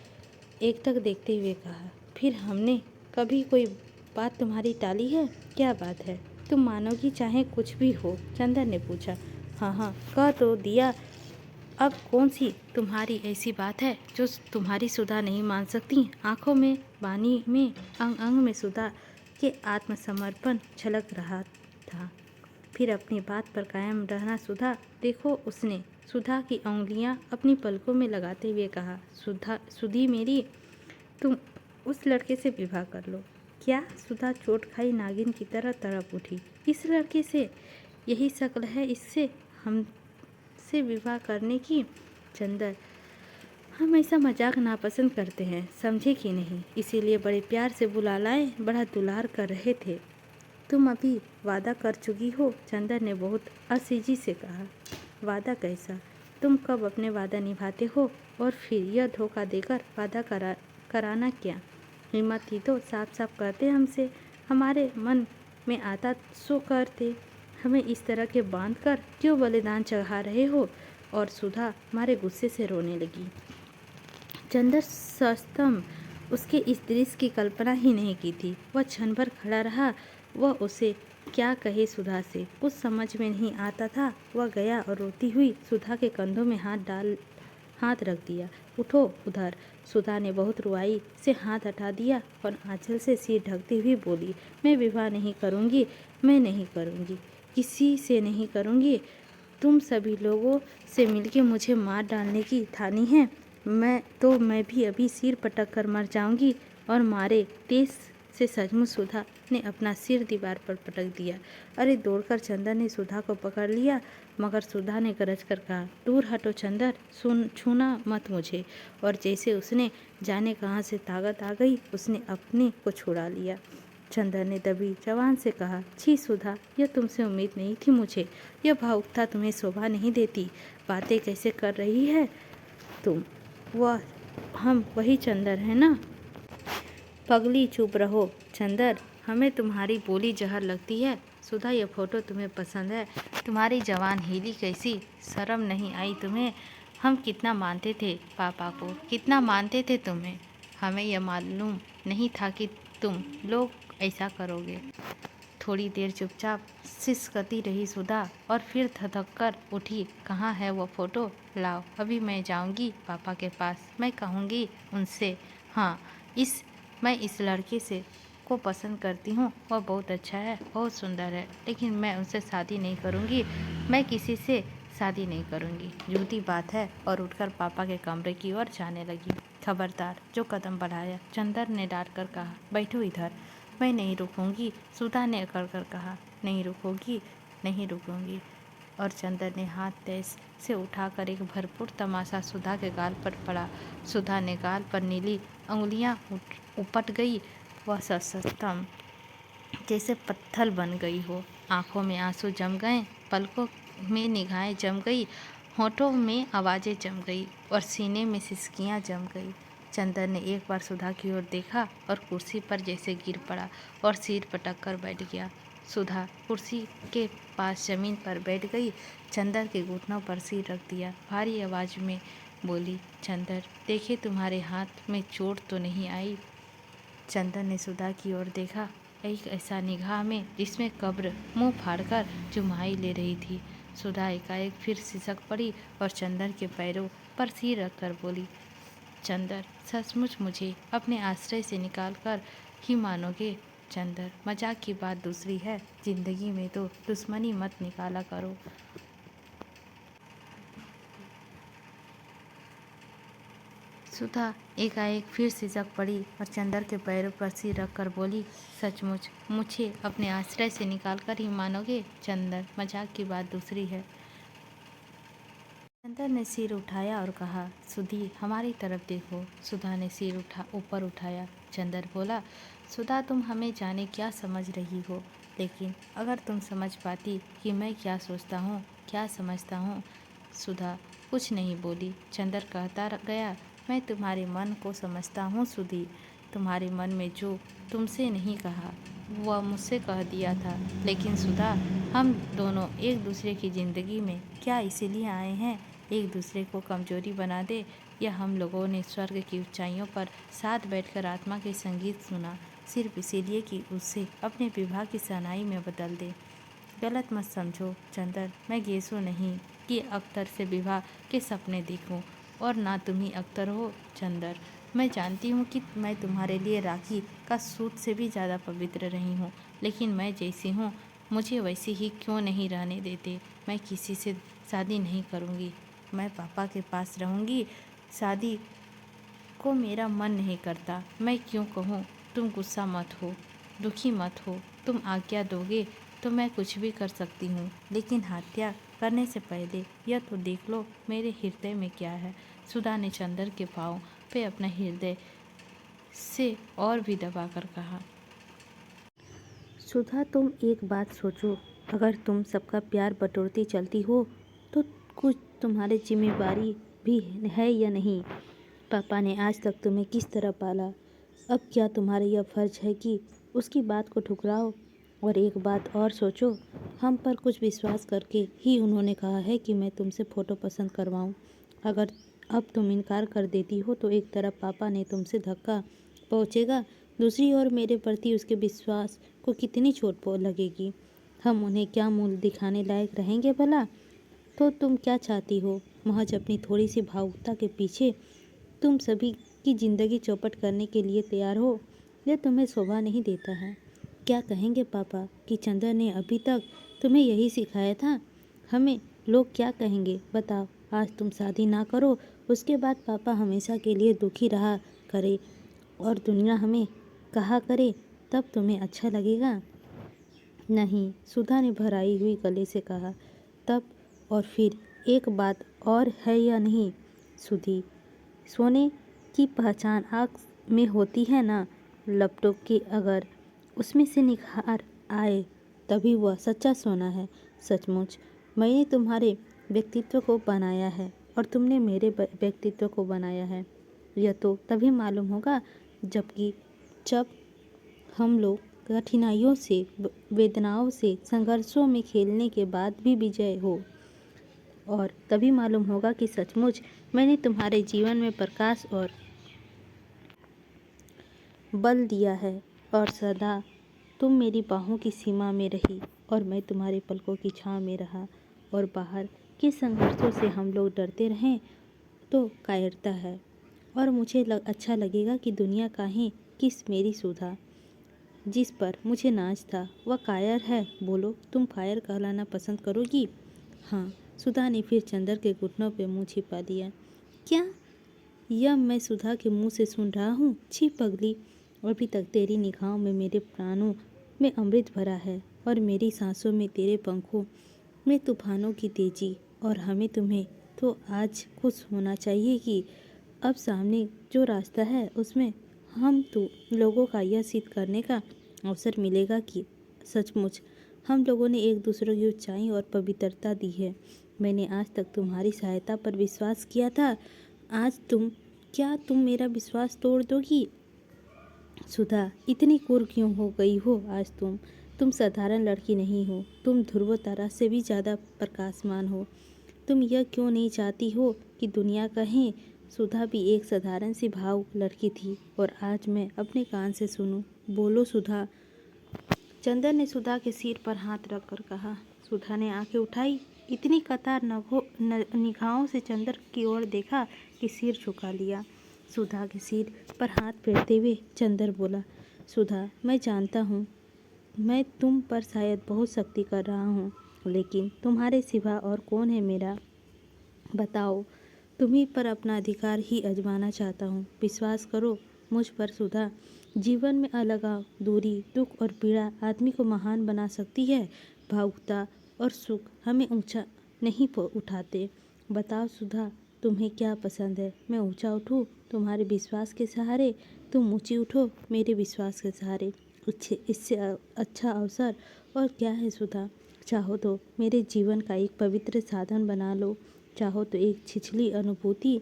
एकटक देखते हुए कहा, फिर हमने कभी कोई बात तुम्हारी टाली है? क्या बात है? तुम मानोगी चाहे कुछ भी हो? चंदर ने पूछा। हाँ हाँ, कह तो दिया। अब कौन सी तुम्हारी ऐसी बात है जो तुम्हारी सुधा नहीं मान सकती? आंखों में, बानी में, अंग अंग में सुधा के आत्मसमर्पण झलक रहा था। फिर अपनी बात पर कायम रहना सुधा। देखो, उसने सुधा की उंगलियां अपनी पलकों में लगाते हुए कहा। सुधी मेरी, तुम उस लड़के से विवाह कर लो। क्या? सुधा चोट खाई नागिन की तरह तड़प उठी। इस लड़के से? यही शक्ल है इससे हमसे विवाह करने की? चंदर, हम ऐसा मजाक नापसंद करते हैं, समझे कि नहीं? इसीलिए बड़े प्यार से बुला लाए, बड़ा दुलार कर रहे थे। तुम अभी वादा कर चुकी हो? चंदर ने बहुत असीजी से कहा। वादा कैसा? तुम कब अपने वादा निभाते हो? और फिर यह धोखा देकर वादा कराना क्या? हिम्मत थी तो साफ साफ करते हमसे, हमारे मन में आता सो करते। हमें इस तरह के बांध कर क्यों बलिदान चढ़ा रहे हो? और सुधा मारे गुस्से से रोने लगी। चंदर सस्तम उसके इस दृश्य की कल्पना ही नहीं की थी। वह क्षण भर खड़ा रहा। वह उसे क्या कहे सुधा से, कुछ समझ में नहीं आता था। वह गया और रोती हुई सुधा के कंधों में हाथ रख दिया। उठो उधर। सुधा ने बहुत रुआई से हाथ हटा दिया और आंचल से सिर ढकती हुई बोली, मैं विवाह नहीं करूँगी, मैं नहीं करूँगी, किसी से नहीं करूँगी। तुम सभी लोगों से मिलके मुझे मार डालने की ठानी है। मैं भी अभी सिर पटक कर मर जाऊंगी। और मारे तेज से सचमुच सुधा ने अपना सिर दीवार पर पटक दिया। अरे! दौड़कर चंदर ने सुधा को पकड़ लिया, मगर सुधा ने गरज कर कहा, दूर हटो चंदर, छूना मत मुझे। और जैसे उसने जाने कहाँ से ताकत आ गई, उसने अपने को छुड़ा लिया। चंदर ने दबी जबान से कहा, छी सुधा, यह तुमसे उम्मीद नहीं थी मुझे। यह भावुकता तुम्हें शोभा नहीं देती। बातें कैसे कर रही है तुम? हम वही चंदर है ना? पगली, चुप रहो। चंदर, हमें तुम्हारी बोली जहर लगती है। सुधा, यह फोटो तुम्हें पसंद है? तुम्हारी जवान हिली कैसी? शर्म नहीं आई तुम्हें? हम कितना मानते थे पापा को, कितना मानते थे तुम्हें। हमें यह मालूम नहीं था कि तुम लोग ऐसा करोगे। थोड़ी देर चुपचाप सिसकती रही सुधा और फिर धधक कर उठी। कहाँ है वो फोटो? लाओ, अभी मैं जाऊंगी पापा के पास। मैं कहूँगी उनसे, हाँ, मैं इस लड़के से को पसंद करती हूँ। वह बहुत अच्छा है, बहुत सुंदर है, लेकिन मैं उनसे शादी नहीं करूँगी। मैं किसी से शादी नहीं करूँगी। झूठी बात है। और उठकर पापा के कमरे की ओर जाने लगी। खबरदार जो कदम बढ़ाया। चंदर ने डांट कर कहा, बैठो इधर। मैं नहीं रुकूंगी। सुधा ने अकड़ कर कहा, नहीं रुकोगी? नहीं रुकूंगी। और चंदर ने हाथ तेज से उठाकर एक भरपूर तमाशा सुधा के गाल पर पड़ा। सुधा ने गाल पर नीली अंगुलियां उपट गई। वह सस्तम जैसे पत्थर बन गई हो। आंखों में आंसू जम गए, पलकों में निगाहें जम गई, होठों में आवाज़ें जम गई और सीने में सिसकियां जम गई। चंदर ने एक बार सुधा की ओर देखा और कुर्सी पर जैसे गिर पड़ा और सिर पटक कर बैठ गया। सुधा कुर्सी के पास जमीन पर बैठ गई। चंदर के घुटनों पर सिर रख दिया। भारी आवाज़ में बोली, चंदर, देखे तुम्हारे हाथ में चोट तो नहीं आई? चंदर ने सुधा की ओर देखा, एक ऐसा निगाह में जिसमें कब्र मुंह फाड़कर जुम्हाई ले रही थी। सुधा एकाएक फिर सिसक पड़ी और चंदर के पैरों पर सिर रखकर बोली, चंदर, सचमुच मुझे अपने आश्रय से निकाल कर ही मानोगे? चंदर, मजाक की बात दूसरी है, जिंदगी में तो दुश्मनी मत निकाला करो। सुधा एकाएक फिर सिसक पड़ी और चंदर के पैरों पर सिर रखकर बोली, सचमुच मुझे अपने आश्रय से निकाल कर ही मानोगे? चंदर, मजाक की बात दूसरी है। चंदर ने सिर उठाया और कहा, सुधी, हमारी तरफ देखो। सुधा ने सिर ऊपर उठाया। चंदर बोला, सुधा, तुम हमें जाने क्या समझ रही हो, लेकिन अगर तुम समझ पाती कि मैं क्या सोचता हूँ, क्या समझता हूँ। सुधा कुछ नहीं बोली। चंदर कहता गया, मैं तुम्हारे मन को समझता हूँ सुधी। तुम्हारे मन में जो तुमसे नहीं कहा वह मुझसे कह दिया था। लेकिन सुधा, हम दोनों एक दूसरे की ज़िंदगी में क्या इसीलिए आए हैं एक दूसरे को कमजोरी बना दे, या हम लोगों ने स्वर्ग की ऊंचाइयों पर साथ बैठकर आत्मा के संगीत सुना सिर्फ इसीलिए कि उससे अपने विवाह की शहनाई में बदल दे। गलत मत समझो चंदर, मैं गेसू नहीं कि अख्तर से विवाह के सपने देखूं, और ना तुम ही अख्तर हो। चंदर, मैं जानती हूँ कि मैं तुम्हारे लिए राखी का सूत से भी ज़्यादा पवित्र रही हूँ, लेकिन मैं जैसी हूँ मुझे वैसे ही क्यों नहीं रहने देते। मैं किसी से शादी नहीं करूँगी, मैं पापा के पास रहूँगी। शादी को मेरा मन नहीं करता। मैं क्यों कहूँ? तुम गुस्सा मत हो, दुखी मत हो। तुम आज्ञा दोगे तो मैं कुछ भी कर सकती हूँ, लेकिन हत्या करने से पहले यह तो देख लो मेरे हृदय में क्या है। सुधा ने चंदर के पाँव पे अपना हृदय से और भी दबाकर कहा। सुधा, तुम एक बात सोचो, अगर तुम सबका प्यार बटोरती चलती हो तो कुछ तुम्हारी जिम्मेदारी भी है या नहीं? पापा ने आज तक तुम्हें किस तरह पाला, अब क्या तुम्हारा यह फर्ज है कि उसकी बात को ठुकराओ? और एक बात और सोचो, हम पर कुछ विश्वास करके ही उन्होंने कहा है कि मैं तुमसे फ़ोटो पसंद करवाऊं। अगर अब तुम इनकार कर देती हो तो एक तरफ पापा ने तुमसे धक्का पहुंचेगा, दूसरी ओर मेरे प्रति उसके विश्वास को कितनी चोट लगेगी। हम उन्हें क्या मूल्य दिखाने लायक रहेंगे भला? तो तुम क्या चाहती हो? महज अपनी थोड़ी सी भावुकता के पीछे तुम सभी की ज़िंदगी चौपट करने के लिए तैयार हो? यह तुम्हें शोभा नहीं देता है। क्या कहेंगे पापा कि चंदर ने अभी तक तुम्हें यही सिखाया था? हमें लोग क्या कहेंगे बताओ? आज तुम शादी ना करो, उसके बाद पापा हमेशा के लिए दुखी रहा करे और दुनिया हमें कहा करे, तब तुम्हें अच्छा लगेगा? नहीं, सुधा ने भराई हुई गले से कहा। तब और फिर एक बात और है या नहीं सुधी, सोने की पहचान आँख में होती है ना? लपटों के अगर उसमें से निखार आए तभी वह सच्चा सोना है। सचमुच मैंने तुम्हारे व्यक्तित्व को बनाया है और तुमने मेरे व्यक्तित्व को बनाया है। यह तो तभी मालूम होगा जब हम लोग कठिनाइयों से, वेदनाओं से, संघर्षों में खेलने के बाद भी विजय हो, और तभी मालूम होगा कि सचमुच मैंने तुम्हारे जीवन में प्रकाश और बल दिया है और सदा तुम मेरी बाहों की सीमा में रही और मैं तुम्हारे पलकों की छाँव में रहा। और बाहर के संघर्षों से हम लोग डरते रहें तो कायरता है, और मुझे अच्छा लगेगा कि दुनिया काहे किस मेरी सुधा जिस पर मुझे नाज था वह कायर है। बोलो, तुम कायर कहलाना पसंद करोगी? हाँ, सुधा ने फिर चंदर के घुटनों पे मुंह छिपा दिया। क्या यह मैं सुधा के मुंह से सुन रहा हूँ? छी पगली, अभी तक तेरी निगाहों में मेरे प्राणों में अमृत भरा है और मेरी सांसों में तेरे पंखों में तूफानों की तेजी। और हमें तुम्हें तो आज खुश होना चाहिए कि अब सामने जो रास्ता है उसमें हम तो लोगों का यह सिद्ध करने का अवसर मिलेगा कि सचमुच हम लोगों ने एक दूसरे की ऊंचाई और पवित्रता दी है। मैंने आज तक तुम्हारी सहायता पर विश्वास किया था, आज तुम मेरा विश्वास तोड़ दोगी? सुधा, इतनी क्रूर क्यों हो गई हो आज तुम साधारण लड़की नहीं हो, तुम ध्रुव तारा से भी ज़्यादा प्रकाशमान हो। तुम यह क्यों नहीं चाहती हो कि दुनिया कहे सुधा भी एक साधारण सी भावुक लड़की थी, और आज मैं अपने कान से सुनूं? बोलो सुधा। चंदर ने सुधा के सिर पर हाथ रखकर कहा। सुधा ने आंखें उठाई, इतनी कतार निगाहों से चंदर की ओर देखा कि सिर झुका लिया। सुधा के सिर पर हाथ फेरते हुए चंदर बोला, सुधा, मैं जानता हूँ मैं तुम पर शायद बहुत सख्ती कर रहा हूँ, लेकिन तुम्हारे सिवा और कौन है मेरा? बताओ, तुम्ही पर अपना अधिकार ही आजमाना चाहता हूँ। विश्वास करो मुझ पर सुधा। जीवन में अलगाव, दूरी, दुख और पीड़ा आदमी को महान बना सकती है। भावुकता और सुख हमें ऊंचा नहीं उठाते। बताओ सुधा, तुम्हें क्या पसंद है? मैं ऊंचा उठूँ तुम्हारे विश्वास के सहारे, तुम ऊंची उठो मेरे विश्वास के सहारे। इससे अच्छा अवसर और क्या है सुधा? चाहो तो मेरे जीवन का एक पवित्र साधन बना लो, चाहो तो एक छिछली अनुभूति।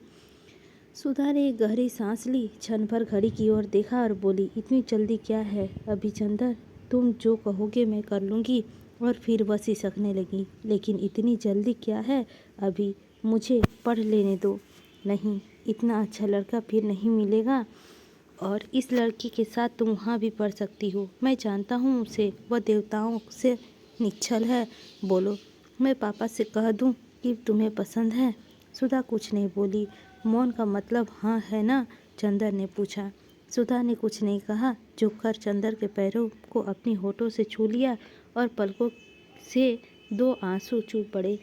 सुधा ने एक गहरी सांस ली, क्षण भर घड़ी की ओर देखा और बोली, इतनी जल्दी क्या है अभी चंदर? तुम जो कहोगे मैं कर लूँगी। और फिर वह सिसकने लगी, लेकिन इतनी जल्दी क्या है अभी? मुझे पढ़ लेने दो। नहीं, इतना अच्छा लड़का फिर नहीं मिलेगा, और इस लड़की के साथ तुम वहाँ भी पढ़ सकती हो। मैं जानता हूँ उसे, वह देवताओं से निश्चल है। बोलो, मैं पापा से कह दूँ कि तुम्हें पसंद है? सुधा कुछ नहीं बोली। मौन का मतलब हाँ है ना? चंदर ने पूछा। सुधा ने कुछ नहीं कहा, झुककर चंदर के पैरों को अपनी होठों से छू लिया और पलकों से 2 आंसू चूर पड़े।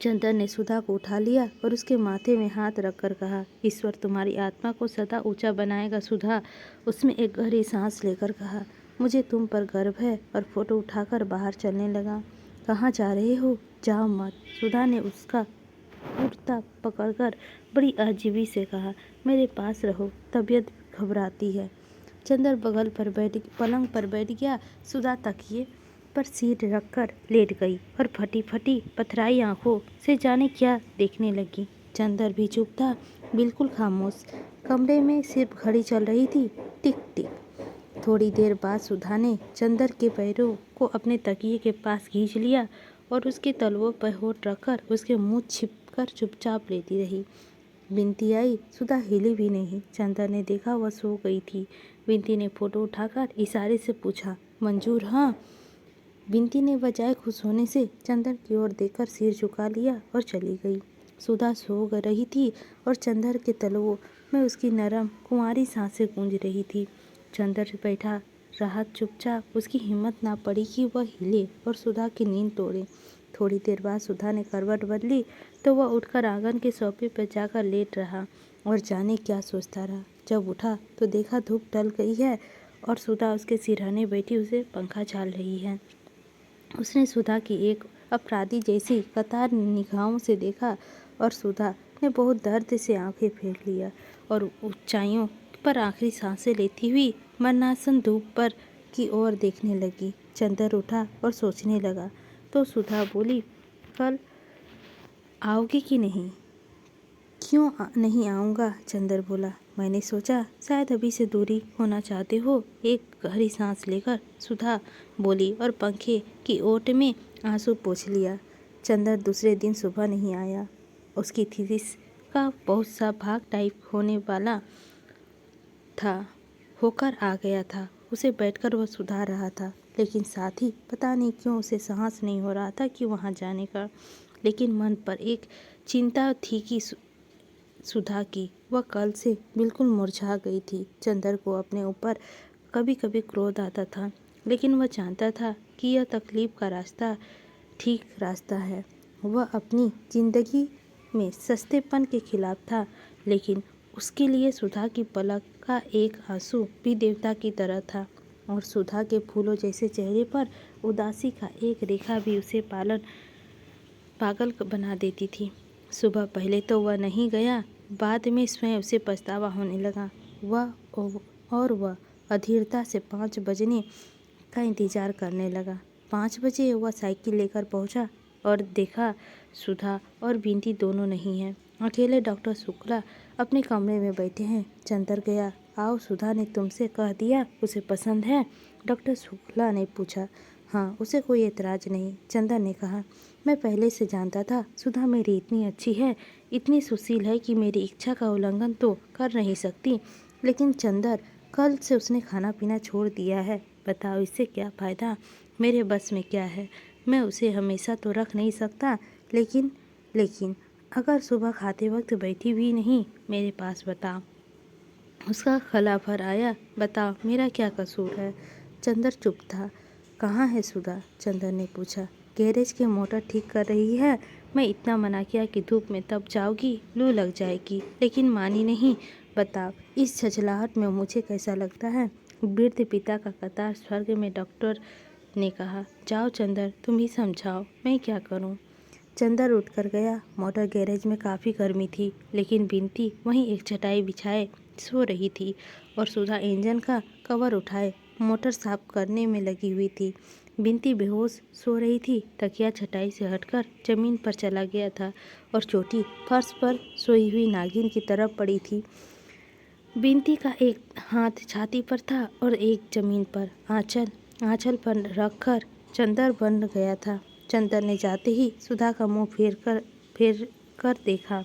चंदर ने सुधा को उठा लिया और उसके माथे में हाथ रखकर कहा, ईश्वर तुम्हारी आत्मा को सदा ऊंचा बनाएगा सुधा। उसमें एक गहरी सांस लेकर कहा, मुझे तुम पर गर्व है, और फोटो उठाकर बाहर चलने लगा। कहाँ जा रहे हो? जाओ मत। सुधा ने उसका कुर्ता पकड़कर बड़ी अजीबी से कहा, मेरे पास रहो, तबीयत घबराती है। चंदर पलंग पर बैठ गया। सुधा तकिए पर सिर रखकर लेट गई और फटी फटी पथराई आंखों से जाने क्या देखने लगी। चंदर भी चुप था, बिल्कुल खामोश। कमरे में सिर्फ घड़ी चल रही थी, टिक टिक। थोड़ी देर बाद सुधा ने चंदर के पैरों को अपने तकिए के पास खींच लिया और उसके तलवों पर होठ रखकर उसके मुंह छिपकर चुपचाप लेती रही। बिनती आई, सुधा हिली भी नहीं। चंदर ने देखा वह सो गई थी। बिनती ने फोटो उठाकर इशारे से पूछा, मंजूर? हाँ। बिनती ने बजाय खुश होने से चंदर की ओर देखकर सिर झुका लिया और चली गई। सुधा सो रही थी और चंदर के तलवों में उसकी नरम कुंवारी सांसें गूंज रही थी। चंदर बैठा रहा चुपचाप। उसकी हिम्मत ना पड़ी कि वह हिले और सुधा की नींद तोड़े। थोड़ी देर बाद सुधा ने करवट बदली तो वह उठकर आंगन के सोफे पर जाकर लेट रहा और जाने क्या सोचता रहा। जब उठा तो देखा धूप ढल गई है और सुधा उसके सिरहाने बैठी उसे पंखा झाल रही है। उसने सुधा की एक अपराधी जैसी कतार निगाहों से देखा और सुधा ने बहुत दर्द से आंखें फेर लिया और ऊंचाइयों पर आखिरी सांसें लेती हुई मरणासन धूप पर की ओर देखने लगी। चंदर उठा और सोचने लगा तो सुधा बोली, कल आओगे कि नहीं? क्यों नहीं आऊँगा? चंदर बोला, मैंने सोचा शायद अभी से दूरी होना चाहते हो। एक गहरी सांस लेकर सुधा बोली और पंखे की ओट में आंसू पोंछ लिया। चंदर दूसरे दिन सुबह नहीं आया। उसकी थीसिस का बहुत सा भाग टाइप होने वाला था, होकर आ गया था। उसे बैठकर वह सुधार रहा था, लेकिन साथ ही पता नहीं क्यों उसे साहस नहीं हो रहा था कि वहाँ जाने का। लेकिन मन पर एक चिंता थी कि सुधा की वह कल से बिल्कुल मुरझा गई थी। चंदर को अपने ऊपर कभी कभी क्रोध आता था, लेकिन वह जानता था कि यह तकलीफ का रास्ता ठीक रास्ता है। वह अपनी जिंदगी में सस्तेपन के खिलाफ था, लेकिन उसके लिए सुधा की पलक का एक आंसू भी देवता की तरह था और सुधा के फूलों जैसे चेहरे पर उदासी का एक रेखा भी उसे पागल बना देती थी। सुबह पहले तो वह नहीं गया, बाद में स्वयं उसे पछतावा होने लगा। वह अधीरता से 5 बजने का इंतजार करने लगा। 5 बजे वह साइकिल लेकर पहुंचा और देखा सुधा और बिनती दोनों नहीं हैं। अकेले डॉक्टर शुक्ला अपने कमरे में बैठे हैं। चंदर गया। आओ, सुधा ने तुमसे कह दिया उसे पसंद है? डॉक्टर शुक्ला ने पूछा। हाँ, उसे कोई एतराज़ नहीं, चंदर ने कहा। मैं पहले से जानता था सुधा मेरी इतनी अच्छी है, इतनी सुशील है कि मेरी इच्छा का उल्लंघन तो कर नहीं सकती। लेकिन चंदर, कल से उसने खाना पीना छोड़ दिया है। बताओ इससे क्या फ़ायदा? मेरे बस में क्या है? मैं उसे हमेशा तो रख नहीं सकता, लेकिन अगर सुबह खाते वक्त बैठी भी नहीं मेरे पास, बताओ उसका गला भर आया, बताओ मेरा क्या कसूर है? चंदर चुप था। कहाँ है सुधा? चंदर ने पूछा। गैरेज के मोटर ठीक कर रही है। मैं इतना मना किया कि धूप में तब जाओगी, लू लग जाएगी, लेकिन मानी नहीं। बताओ इस झंझलाहट में मुझे कैसा लगता है? वृद्ध पिता का कतार स्वर्ग में, डॉक्टर ने कहा। जाओ चंदर, तुम ही समझाओ, मैं क्या करूं? चंदर उठकर गया। मोटर गैरेज में काफ़ी गर्मी थी, लेकिन बिनती वहीं एक चटाई बिछाए सो रही थी और सुधा इंजन का कवर उठाए मोटर साफ करने में लगी हुई थी। बिनती बेहोश सो रही थी। तकिया चटाई से हटकर जमीन पर चला गया था और चोटी फर्श पर सोई हुई नागिन की तरफ पड़ी थी। बिनती का एक हाथ छाती पर था और एक जमीन पर आंचल पर रखकर चंदर बन गया था। चंदर ने जाते ही सुधा का मुंह फेर कर देखा।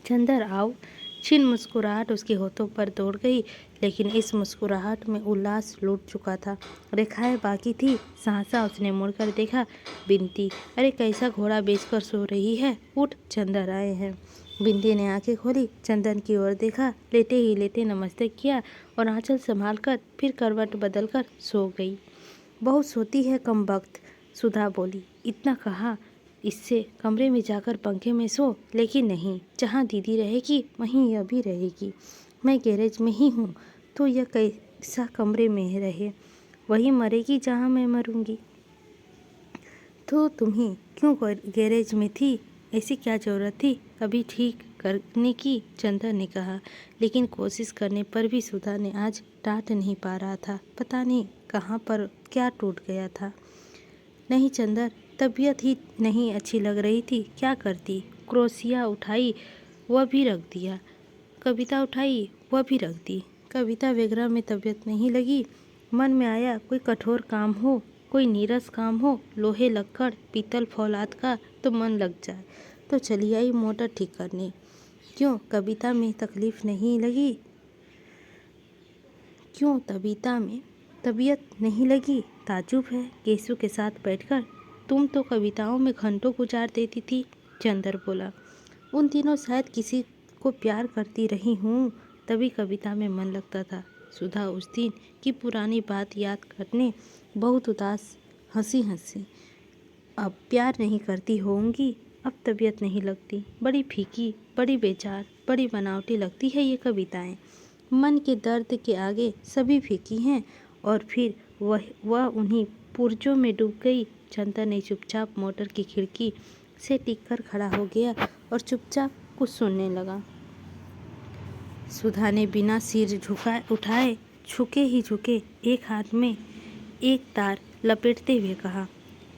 चंदर आओ। क्षीण मुस्कुराहट उसके होठों पर दौड़ गई, लेकिन इस मुस्कुराहट में उल्लास लौट चुका था, रेखाएं बाकी थी। सहसा उसने मुड़कर देखा। बिनती, अरे कैसा घोड़ा बेचकर सो रही है? उठ, चंदर आए हैं। बिनती ने आंखें खोली, चंदन की ओर देखा, लेटे ही लेटे नमस्ते किया और आंचल संभालकर फिर करवट बदलकर सो गई। बहुत सोती है कम वक्त, सुधा बोली। इतना कहा इससे कमरे में जाकर पंखे में सो, लेकिन नहीं, जहाँ दीदी रहेगी वहीं यह भी रहेगी। मैं गैरेज में ही हूँ तो यह कैसा कमरे में रहे, वही मरेगी जहाँ मैं मरूंगी। तो तुम्हें क्यों गैरेज में थी, ऐसी क्या ज़रूरत थी अभी ठीक करने की, चंदर ने कहा। लेकिन कोशिश करने पर भी सुधा ने आज डांट नहीं पा रहा था। पता नहीं कहाँ पर क्या टूट गया था। नहीं चंदर, तबीयत ही नहीं अच्छी लग रही थी, क्या करती। क्रोशिया उठाई, वह भी रख दिया। कविता उठाई, वह भी रख दी। कविता वगैरह में तबीयत नहीं लगी। मन में आया कोई कठोर काम हो, कोई नीरस काम हो, लोहे लक्कड़ पीतल फौलाद का, तो मन लग जाए। तो चली आई मोटर ठीक करने। क्यों कविता में तकलीफ नहीं लगी? क्यों कविता में तबीयत नहीं लगी? ताजुब है केशु के साथ बैठकर। तुम तो कविताओं में घंटों गुजार देती थी, चंदर बोला। उन दिनों शायद किसी को प्यार करती रही हूँ, तभी कविता में मन लगता था। सुधा उस दिन की पुरानी बात याद करने बहुत उदास हंसी। अब प्यार नहीं करती होंगी, अब तबीयत नहीं लगती। बड़ी फीकी, बड़ी बेजार, बड़ी बनावटी लगती है ये कविताएं। मन के दर्द के आगे सभी फीकी हैं। और फिर वह उन्हीं पुर्जों में डूब गई। चंदर ने चुपचाप मोटर की खिड़की से टिककर खड़ा हो गया और चुपचाप कुछ सुनने लगा। सुधा ने बिना सिर उठाए झुके एक हाथ में एक तार लपेटते हुए कहा,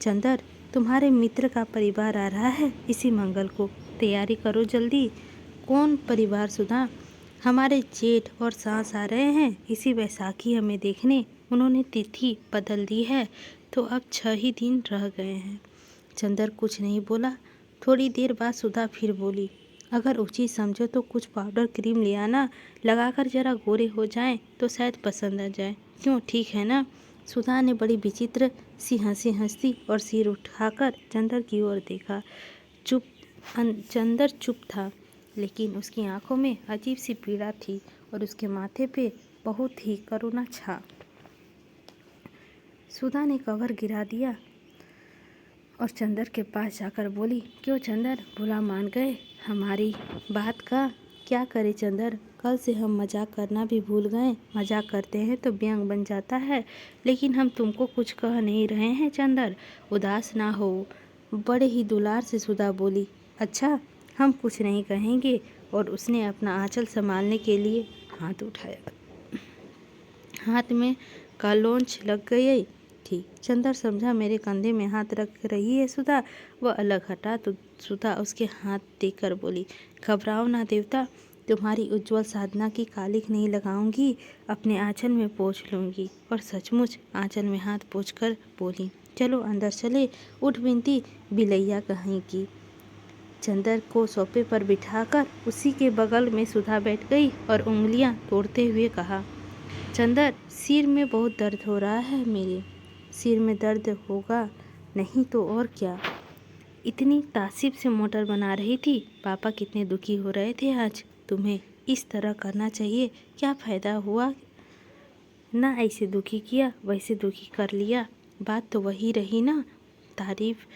चंदर, तुम्हारे मित्र का परिवार आ रहा है इसी मंगल को, तैयारी करो जल्दी। कौन परिवार सुधा? हमारे जेठ और सास आ रहे हैं इसी बैसाखी हमें देखने। उन्होंने तिथि बदल दी है तो अब 6 ही दिन रह गए हैं। चंदर कुछ नहीं बोला। थोड़ी देर बाद सुधा फिर बोली, अगर उचित समझो तो कुछ पाउडर क्रीम ले आना, लगाकर जरा गोरे हो जाएं तो शायद पसंद आ जाए। क्यों, ठीक है ना? सुधा ने बड़ी विचित्र सी हंसी और सिर उठाकर चंदर की ओर देखा। चंदर चुप था, लेकिन उसकी आंखों में अजीब सी पीड़ा थी और उसके माथे पे बहुत ही करुणा छा। सुधा ने कवर गिरा दिया और चंदर के पास जाकर बोली, क्यों चंदर, बुरा मान गए हमारी बात का? क्या करे चंदर, कल से हम मजाक करना भी भूल गए। मजाक करते हैं तो व्यंग बन जाता है। लेकिन हम तुमको कुछ कह नहीं रहे हैं चंदर, उदास ना हो। बड़े ही दुलार से सुधा बोली, अच्छा हम कुछ नहीं कहेंगे। और उसने अपना आंचल संभालने के लिए हाथ उठाया। हाथ में कालोंच लग गई थी। चंदर समझा मेरे कंधे में हाथ रख रही है सुधा। वह अलग हटा तो सुधा उसके हाथ देकर बोली, घबराओ ना देवता, तुम्हारी उज्जवल साधना की कालिख नहीं लगाऊंगी, अपने आंचल में पोंछ लूंगी। और सचमुच आंचल में हाथ पोंछकर बोली, चलो अंदर चले, उठ बिनती बिलैया कहीं की। चंदर को सोफे पर बिठाकर उसी के बगल में सुधा बैठ गई और उंगलियां तोड़ते हुए कहा, चंदर, सिर में बहुत दर्द हो रहा है। मेरे सिर में दर्द होगा नहीं तो और क्या। इतनी तासीब से मोटर बना रही थी, पापा कितने दुखी हो रहे थे आज। तुम्हें इस तरह करना चाहिए, क्या फ़ायदा हुआ? ना ऐसे दुखी किया, वैसे दुखी कर लिया, बात तो वही रही ना। तारीफ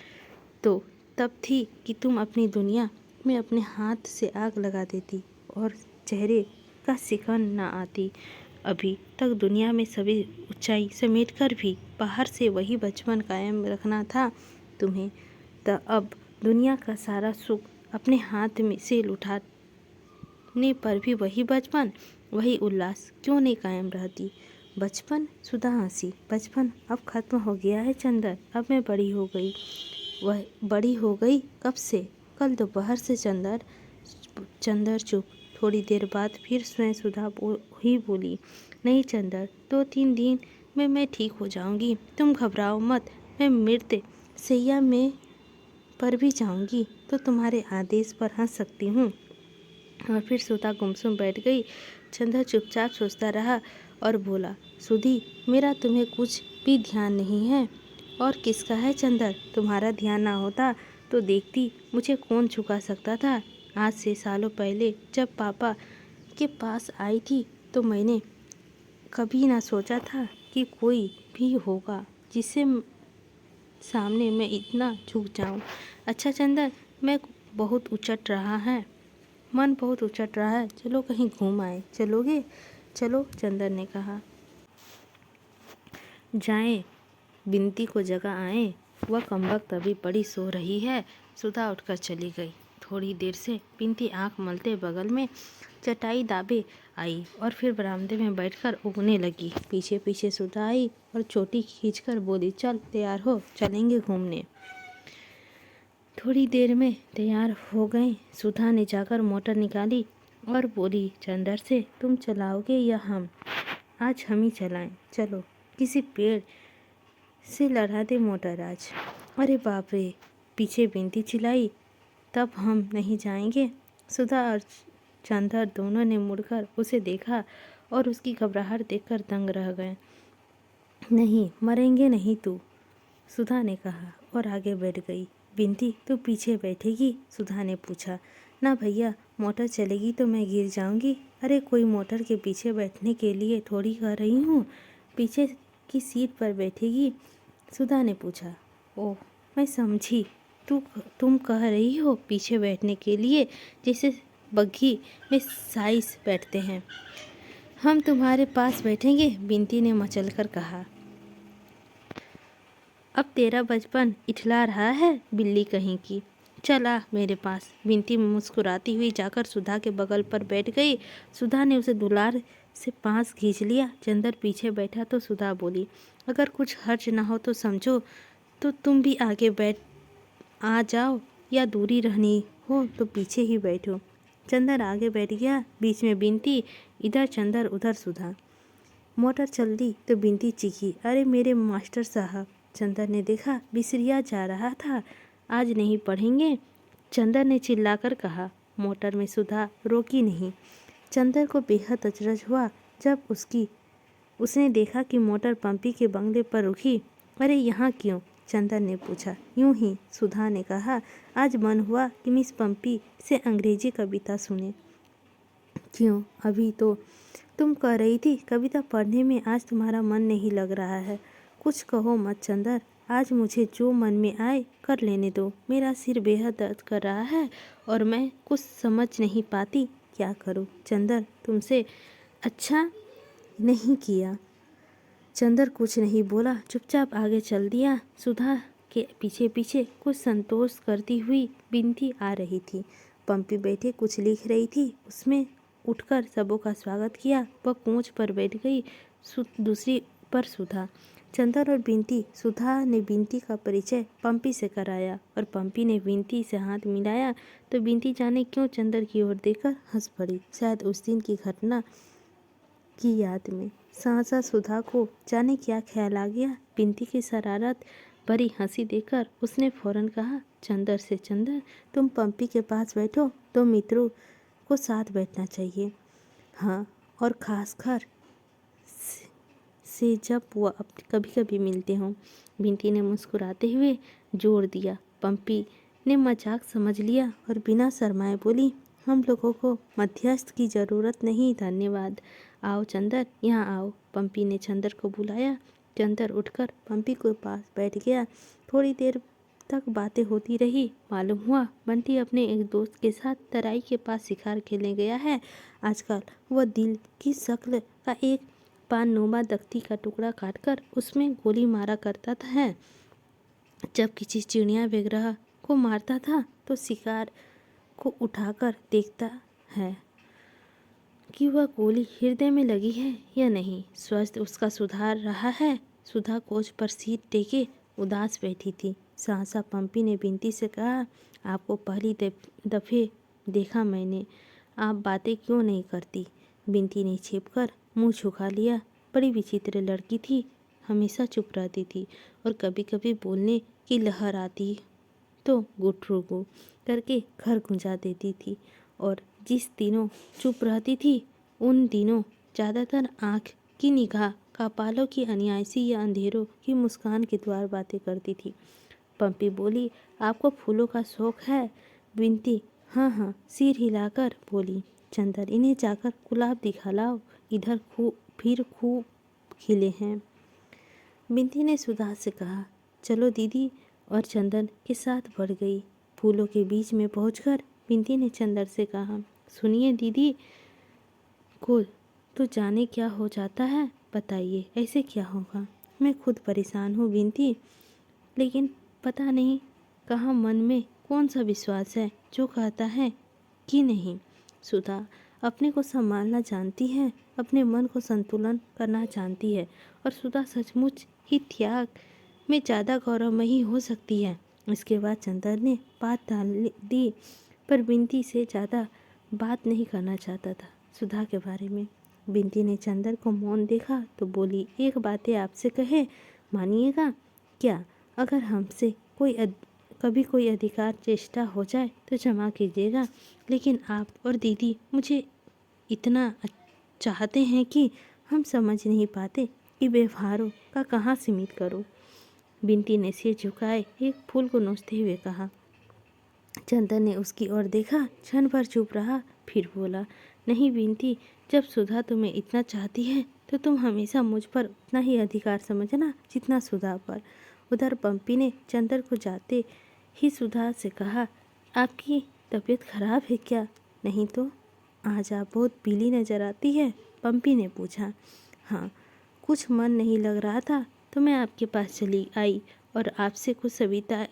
तो तब थी कि तुम अपनी दुनिया में अपने हाथ से आग लगा देती और चेहरे का सिकन ना आती। अभी तक दुनिया में सभी ऊंचाई समेटकर भी बाहर से वही बचपन कायम रखना था तुम्हें। तो अब दुनिया का सारा सुख अपने हाथ में से लुटाने पर भी वही बचपन, वही उल्लास क्यों नहीं कायम रहती? बचपन? सुधा हंसी। बचपन अब खत्म हो गया है चंदर, अब मैं बड़ी हो गई। वह बड़ी हो गई कब से? कल दोपहर से चंदर। चंदर चुप। थोड़ी देर बाद फिर स्वयं सुधा ही बोली, नहीं चंदर, 2-3 दिन में मैं ठीक हो जाऊंगी, तुम घबराओ मत। मैं मृत सैया में पर भी जाऊंगी तो तुम्हारे आदेश पर हंस सकती हूँ। और फिर सुधा गुमसुम बैठ गई। चंदर चुपचाप सोचता रहा और बोला, सुधी, मेरा तुम्हें कुछ भी ध्यान नहीं है। और किसका है चंदर? तुम्हारा ध्यान ना होता तो देखती मुझे कौन झुका सकता था। आज से सालों पहले जब पापा के पास आई थी तो मैंने कभी ना सोचा था कि कोई भी होगा जिससे सामने मैं इतना झुक जाऊं। अच्छा चंदर, मैं बहुत उचट रहा है, मन बहुत उचट रहा है, चलो कहीं घूम आए, चलोगे? चलो, चंदर ने कहा। जाएं, बिनती को जगह आए, वह कमबख्त अभी बड़ी सो रही है। सुधा उठकर चली गई। थोड़ी देर से बिनती आंख मलते बगल में चटाई दाबे आई और फिर बरामदे में बैठकर उगने लगी। पीछे पीछे सुधा आई और चोटी खींचकर बोली, चल तैयार हो, चलेंगे घूमने। थोड़ी देर में तैयार हो गए। सुधा ने जाकर मोटर निकाली और बोली चंदर से, तुम चलाओगे या हम? आज हम ही चलाएं, चलो। किसी पेड़ से लड़ा दे मोटर आज। अरे बाप रे, पीछे बिनती चिल्लाई, तब हम नहीं जाएंगे। सुधा और चंदर दोनों ने मुड़कर उसे देखा और उसकी घबराहट देखकर दंग रह गए। नहीं, मरेंगे नहीं तू, सुधा ने कहा और आगे बैठ गई। बिनती, तू पीछे बैठेगी? सुधा ने पूछा। ना भैया, मोटर चलेगी तो मैं गिर जाऊंगी। अरे कोई मोटर के पीछे बैठने के लिए थोड़ी कह रही हूँ, पीछे की सीट पर बैठेगी, सुधा ने पूछा। ओह, मैं समझी, तुम कह रही हो पीछे बैठने के लिए, जैसे बग्घी में साइस बैठते हैं। हम तुम्हारे पास बैठेंगे, बिनती ने मचलकर कहा। अब तेरा बचपन इठला रहा है, बिल्ली कहीं की। चला मेरे पास। बिनती मुस्कुराती हुई जाकर सुधा के बगल पर बैठ गई। सुधा ने उसे दुलार से पास खींच लिया। चंदर पीछे बैठा तो सुधा बोली, अगर कुछ हर्ज ना हो तो समझो तो तुम भी आगे बैठ आ जाओ, या दूरी रहनी हो तो पीछे ही बैठो। चंदर आगे बैठ गया, बीच में बिनती, इधर चंदर उधर सुधा। मोटर चल दी तो बिनती चीखी, अरे मेरे मास्टर साहब। चंदर ने देखा बिसरिया जा रहा था। आज नहीं पढ़ेंगे, चंदर ने चिल्लाकर कहा। मोटर में सुधा रोकी नहीं। चंदर को बेहद अचरज हुआ जब उसने देखा कि मोटर पंपी के बंगले पर रुकी। अरे यहाँ क्यों? चंदर ने पूछा। यूं ही, सुधा ने कहा। आज मन हुआ कि मिस पंपी से अंग्रेजी कविता सुने। क्यों? अभी तो तुम कह रही थी कविता पढ़ने में आज तुम्हारा मन नहीं लग रहा है। कुछ कहो मत चंदर, आज मुझे जो मन में आए कर लेने दो। मेरा सिर बेहद दर्द कर रहा है और मैं कुछ समझ नहीं पाती क्या करूं। चंदर, तुमसे अच्छा नहीं किया। चंदर कुछ नहीं बोला, चुपचाप आगे चल दिया। सुधा के पीछे पीछे कुछ संतोष करती हुई बिनती आ रही थी। पंपी बैठे कुछ लिख रही थी। उसमें उठकर सबों का स्वागत किया। वह कूंच पर बैठ गई, दूसरी पर सुधा। चंदर और बिनती। सुधा ने बिनती का परिचय पंपी से कराया और पंपी ने बिनती से हाथ मिलाया तो बिनती जाने क्यों चंदर की ओर देखकर हंस पड़ी। शायद उस दिन की घटना की याद में। सहसा सुधा को जाने क्या ख्याल आ गया। बिनती की शरारत भरी हंसी देखकर उसने फौरन कहा चंदर से, चंदर तुम पंपी के पास बैठो, दो मित्रों को साथ बैठना चाहिए। हाँ, और खासकर से जब वो कभी कभी मिलते हों। बिनती ने मुस्कुराते हुए जोर दिया। पंपी ने मजाक समझ लिया और बिना शर्माए बोली, हम लोगों को मध्यस्थ की ज़रूरत नहीं, धन्यवाद। आओ चंदर, यहाँ आओ। पंपी ने चंदर को बुलाया। चंदर उठकर पंपी के पास बैठ गया। थोड़ी देर तक बातें होती रही। मालूम हुआ बंटी अपने एक दोस्त के साथ तराई के पास शिकार खेलने गया है। आजकल वह दिल की शक्ल का एक पाननुमा दख्ती का टुकड़ा काटकर उसमें गोली मारा करता है। जब किसी चिड़िया वगैरह को मारता था तो शिकार को उठाकर देखता है कि वह गोली हृदय में लगी है या नहीं। स्वास्थ्य उसका सुधार रहा है। सुधा कोच पर सीट टेके उदास बैठी थी। सहसा पंपी ने बिनती से कहा, आपको पहली दफ़े देखा मैंने, आप बातें क्यों नहीं करती? बिनती ने छिपकर मुंह झुका लिया। बड़ी विचित्र लड़की थी, हमेशा चुप रहती थी और कभी कभी बोलने की लहर आती तो गुटरुगु करके घर गुंजा देती थी। और जिस दिनों चुप रहती थी उन दिनों ज़्यादातर आँख की निगाह, कपालों की अनायासी या अंधेरों की मुस्कान के द्वार बातें करती थी। पंपी बोली, आपको फूलों का शौक है? बिनती हाँ हाँ सिर हिलाकर बोली। चंदर, इन्हें जाकर गुलाब दिखा लाओ, इधर खूब खिले हैं। बिंदी ने सुधा से कहा, चलो दीदी, और चंदन के साथ बढ़ गई। फूलों के बीच में पहुंचकर बिंदी ने चंदन से कहा, सुनिए दीदी को तो जाने क्या हो जाता है, बताइए ऐसे क्या होगा। मैं खुद परेशान हूँ बिंदी, लेकिन पता नहीं कहाँ मन में कौन सा विश्वास है जो कहता है कि नहीं। सुधा अपने को संभालना जानती है, अपने मन को संतुलन करना जानती है, और सुधा सचमुच ही त्याग में ज़्यादा गौरवमयी हो सकती है। इसके बाद चंदर ने बात टाल दी, पर बिंदी से ज़्यादा बात नहीं करना चाहता था सुधा के बारे में। बिंदी ने चंदर को मौन देखा तो बोली, एक बातें आपसे कहे, मानिएगा क्या? अगर हमसे कभी कोई अधिकार चेष्टा हो जाए तो क्षमा कीजिएगा, लेकिन आप और दीदी मुझे इतना चाहते हैं कि हम समझ नहीं पाते कि व्यवहारों का कहाँ सीमित करूं। बिंदी ने सिर झुकाए एक फूल को नोचते हुए कहा। चंदन ने उसकी ओर देखा, क्षण भर चुप रहा, फिर बोला, नहीं बिंदी, जब सुधा तुम्हें इतना चाहती है तो तुम हमेशा मुझ पर उतना ही अधिकार समझना जितना सुधा पर। उधर पंपी ने चंदन को जाते ही सुधा से कहा, आपकी तबीयत खराब है क्या? नहीं तो, आज आप बहुत पीली नजर आती है। पंपी ने पूछा। हाँ, कुछ मन नहीं लग रहा था तो मैं आपके पास चली आई और आपसे कुछ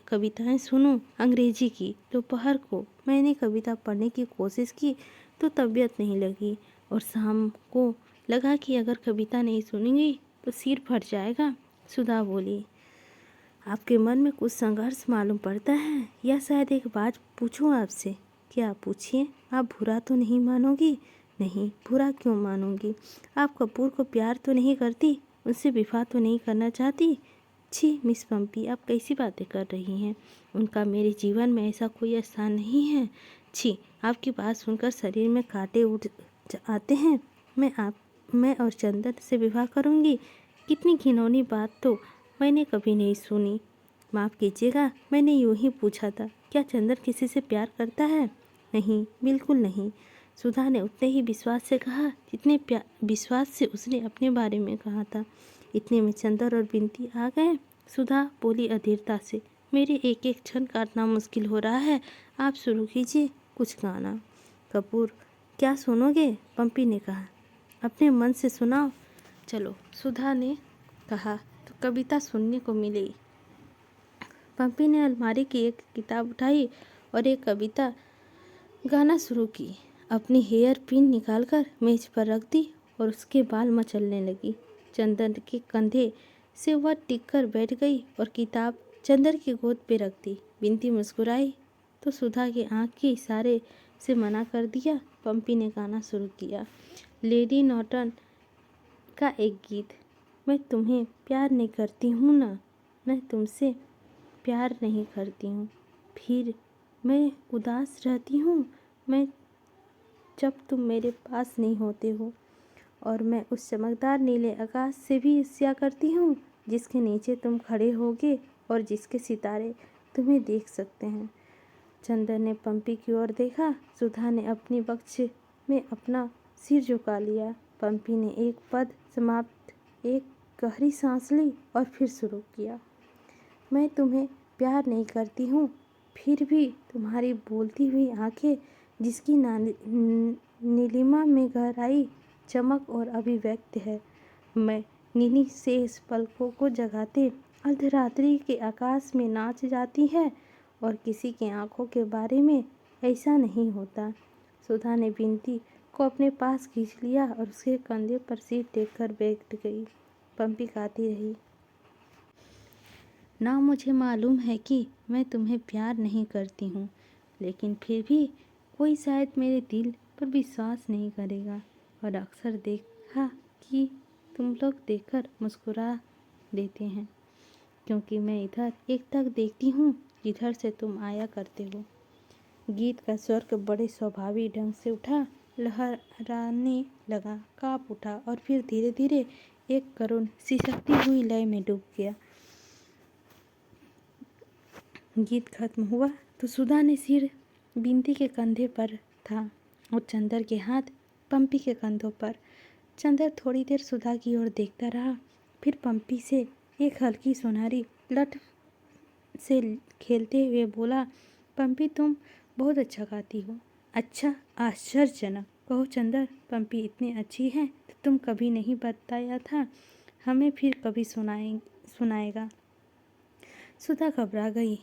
कविताएं सुनूं अंग्रेजी की। दोपहर को मैंने कविता पढ़ने की कोशिश की तो तबीयत नहीं लगी, और शाम को लगा कि अगर कविता नहीं सुनेंगी तो सिर फट जाएगा। सुधा बोली, आपके मन में कुछ संघर्ष मालूम पड़ता है, या शायद एक बात पूछूं आपसे? क्या? पूछिए। आप बुरा तो नहीं मानोगी? नहीं, बुरा क्यों मानूंगी? आप कपूर को प्यार तो नहीं करती, उनसे विवाह तो नहीं करना चाहती? छी मिस पंपी, आप कैसी बातें कर रही हैं? उनका मेरे जीवन में ऐसा कोई स्थान नहीं है। छी, आपकी बात सुनकर शरीर में कांटे उठ आते हैं। मैं और चंदन से विवाह करूंगी? कितनी घिनौनी बात तो मैंने कभी नहीं सुनी। माफ़ कीजिएगा, मैंने यूं ही पूछा था। क्या चंदन किसी से प्यार करता है? नहीं, बिल्कुल नहीं। सुधा ने उतने ही विश्वास से कहा जितने विश्वास से उसने अपने बारे में कहा था। इतने में चंदन और बिंदी आ गए। सुधा बोली अधीरता से, मेरे एक एक क्षण काटना मुश्किल हो रहा है, आप शुरू कीजिए कुछ गाना। कपूर, क्या सुनोगे? पंपी ने कहा। अपने मन से सुनाओ। चलो, सुधा ने कहा, तो कविता सुनने को मिलेगी। पंपी ने अलमारी की एक किताब उठाई और एक कविता गाना शुरू की। अपनी हेयर पिन निकालकर मेज पर रख दी और उसके बाल मचलने लगी। चंदन के कंधे से वह टिककर बैठ गई और किताब चंदन की गोद पे रख दी। बिंदी मुस्कुराई तो सुधा के आंख के इशारे से मना कर दिया। पंपी ने गाना शुरू किया। लेडी नॉटन का एक गीत। मैं तुम्हें प्यार नहीं करती हूँ ना, मैं तुमसे प्यार नहीं करती हूँ, फिर मैं उदास रहती हूँ, मैं जब तुम मेरे पास नहीं होते हो, और मैं उस चमकदार नीले आकाश से भी ईर्ष्या करती हूँ जिसके नीचे तुम खड़े होगे और जिसके सितारे तुम्हें देख सकते हैं। चंदन ने पंपी की ओर देखा। सुधा ने अपनी वक्ष में अपना सिर झुका लिया। पंपी ने एक पद समाप्त एक गहरी सांस ली और फिर शुरू किया। मैं तुम्हें प्यार नहीं करती हूँ, फिर भी तुम्हारी बोलती हुई आंखें जिसकी नीलिमा में गहराई, चमक और अभिव्यक्ति है, मैं नीनी शेष पलकों को जगाते अर्धरात्रि के आकाश में नाच जाती है, और किसी की आंखों के बारे में ऐसा नहीं होता। सुधा ने बिंदी को अपने पास खींच लिया और उसके कंधे पर सिर टेककर बैठ गई। पंपी गाती रही। ना मुझे मालूम है कि मैं तुम्हें प्यार नहीं करती हूँ, लेकिन फिर भी कोई शायद मेरे दिल पर विश्वास नहीं करेगा, और अक्सर देखा कि तुम लोग देखकर मुस्कुरा देते हैं, क्योंकि मैं इधर एक तक देखती हूँ जिधर से तुम आया करते हो। गीत का स्वर बड़े स्वाभाविक ढंग से उठा, लहराने लगा, काँप उठा और फिर धीरे धीरे एक करुण सिसकती हुई लय में डूब गया। गीत खत्म हुआ तो सुधा ने सिर बिंदी के कंधे पर था और चंदर के हाथ पंपी के कंधों पर। चंदर थोड़ी देर सुधा की ओर देखता रहा, फिर पंपी से एक हल्की सुनहरी लठ से खेलते हुए बोला, पंपी तुम बहुत अच्छा गाती हो। अच्छा, आश्चर्यजनक। कहो चंदर, पंपी इतनी अच्छी है तो तुम कभी नहीं बताया था, हमें फिर कभी सुनाएगा। सुधा घबरा गई।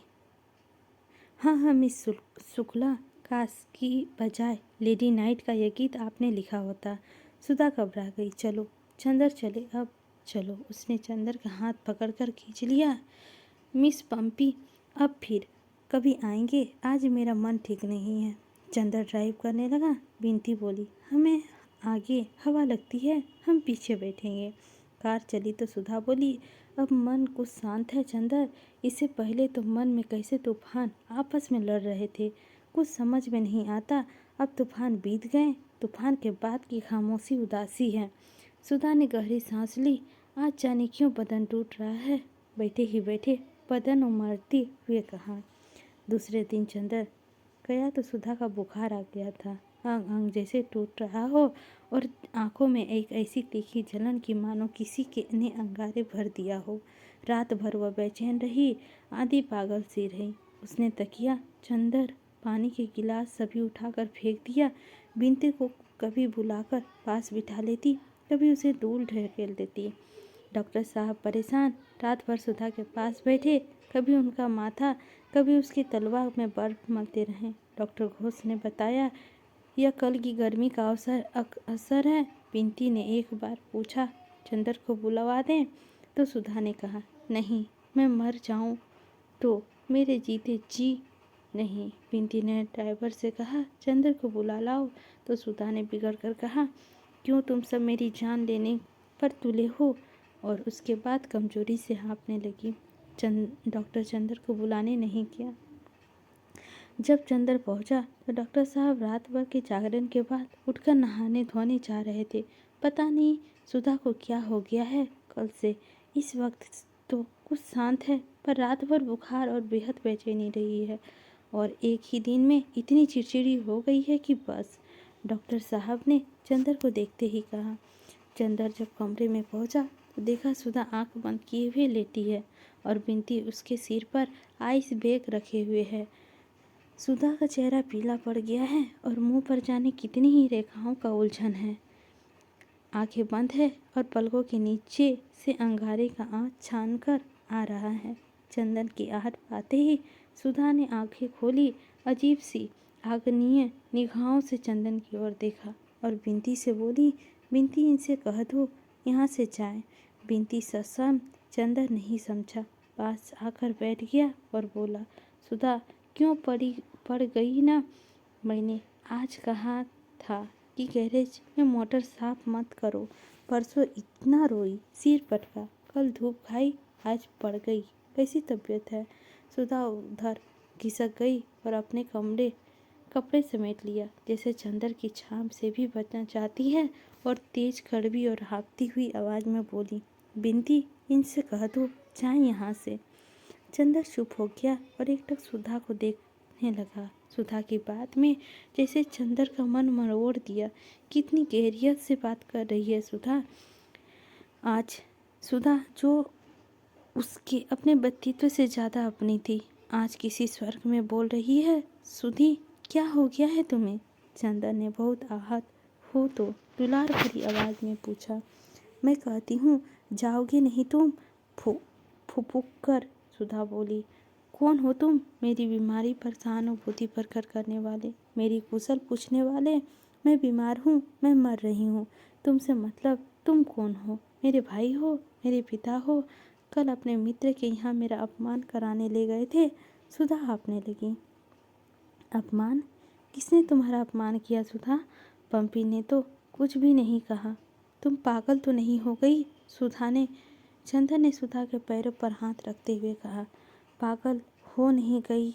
हाँ हाँ मिस शुक्ला, काश की बजाय लेडी नाइट का ये गीत आपने लिखा होता। सुधा घबरा गई। चलो चंदर चले अब, चलो। उसने चंदर का हाथ पकड़कर खींच लिया। मिस पंपी अब फिर कभी आएंगे, आज मेरा मन ठीक नहीं है। चंदर ड्राइव करने लगा। बिनती बोली, हमें आगे हवा लगती है, हम पीछे बैठेंगे। कार चली तो सुधा बोली, अब मन कुछ शांत है चंदर। इससे पहले तो मन में कैसे तूफान आपस में लड़ रहे थे, कुछ समझ में नहीं आता। अब तूफान बीत गए, तूफान के बाद की खामोशी उदासी है। सुधा ने गहरी सांस ली। आज जाने क्यों बदन टूट रहा है। बैठे ही बैठे बदन उमड़ते हुए कहा। दूसरे दिन चंदर गया तो सुधा का बुखार आ गया था। अंग अंग जैसे टूट रहा हो और आंखों में एक ऐसी तीखी जलन की मानो किसी के ने अंगारे भर दिया हो। रात भर वह बेचैन रही, आधी पागल सी रही। उसने तकिया, चंदर, पानी के गिलास सभी उठाकर फेंक दिया। बिनती को कभी बुलाकर पास बिठा लेती, कभी उसे दूर ढकेल देती। डॉक्टर साहब परेशान रात भर सुधा के पास बैठे, कभी उनका माथा, कभी उसकी तलवा में बर्फ मलते रहे। डॉक्टर घोष ने बताया, यह कल की गर्मी का असर है। बिनती ने एक बार पूछा, चंदर को बुलवा दें? तो सुधा ने कहा, नहीं, मैं मर जाऊं तो मेरे जीते जी नहीं। बिनती ने ड्राइवर से कहा, चंदर को बुला लाओ। तो सुधा ने बिगड़ कर कहा, क्यों तुम सब मेरी जान लेने पर तुले हो? और उसके बाद कमजोरी से हाँफने लगी। डॉक्टर चंदर को बुलाने नहीं किया। जब चंदर पहुंचा तो डॉक्टर साहब रात भर के जागरण के बाद उठकर नहाने धोने जा रहे थे। पता नहीं सुधा को क्या हो गया है। कल से इस वक्त तो कुछ शांत है, पर रात भर बुखार और बेहद बेचैनी रही है और एक ही दिन में इतनी चिड़चिड़ी हो गई है कि बस। डॉक्टर साहब ने चंदर को देखते ही कहा। चंदर जब कमरे में पहुंचा तो देखा सुधा आंख बंद किए हुए लेटी है और बिनती उसके सिर पर आइस बैग रखे हुए है। सुधा का चेहरा पीला पड़ गया है और मुंह पर जाने कितनी ही रेखाओं का उलझन है। आंखें बंद है और पलकों के नीचे से अंगारे का आंच छान कर आ रहा है। चंदन की आहट पाते ही सुधा ने आंखें खोली। अजीब सी आग्नेय निगाहों से चंदन की ओर देखा और बिनती से बोली, बिनती इनसे कह दो यहाँ से जाए। बिनती ससम चंदन नहीं समझा, पास आकर बैठ गया और बोला, सुधा क्यों पड़ गई ना? मैंने आज कहा था कि गैरेज में मोटर साफ मत करो। परसों इतना रोई, सिर पटका, कल धूप खाई, आज पड़ गई। कैसी तबीयत है? सुधा उधर खिसक गई और अपने कपड़े समेट लिया, जैसे चंदर की छाम से भी बचना चाहती है, और तेज कड़वी और हाँफती हुई आवाज़ में बोली, बिनती इनसे कह दो जाए यहाँ से। चंदर चुप हो गया और एकटक सुधा को देखने लगा। सुधा की बात में जैसे चंदर का मन मरोड़ दिया। कितनी गहरियत से बात कर रही है सुधा आज। सुधा जो उसके अपने व्यक्तित्व से ज़्यादा अपनी थी, आज किसी स्वर्ग में बोल रही है। सुधी, क्या हो गया है तुम्हें? चंदर ने बहुत आहत हो तो दुलार भरी आवाज़ में पूछा। मैं कहती हूँ जाओगे नहीं तुम? फुफुक कर सुधा बोली। कौन हो तुम? मेरी बीमारी पर सहानुभूति प्रकट करने वाले, मेरी कुशल पूछने वाले। मैं बीमार हूँ, मैं मर रही हूँ, तुमसे मतलब तुम कौन हो? मेरे भाई हो? मेरे पिता हो? कल अपने मित्र के यहाँ मेरा अपमान कराने ले गए थे। सुधा हाँफने लगी। अपमान? किसने तुम्हारा अपमान किया सुधा? पंपी ने तो कुछ भी नहीं कहा। तुम पागल तो नहीं हो गई? चंदर ने सुधा के पैरों पर हाथ रखते हुए कहा। पागल हो नहीं गई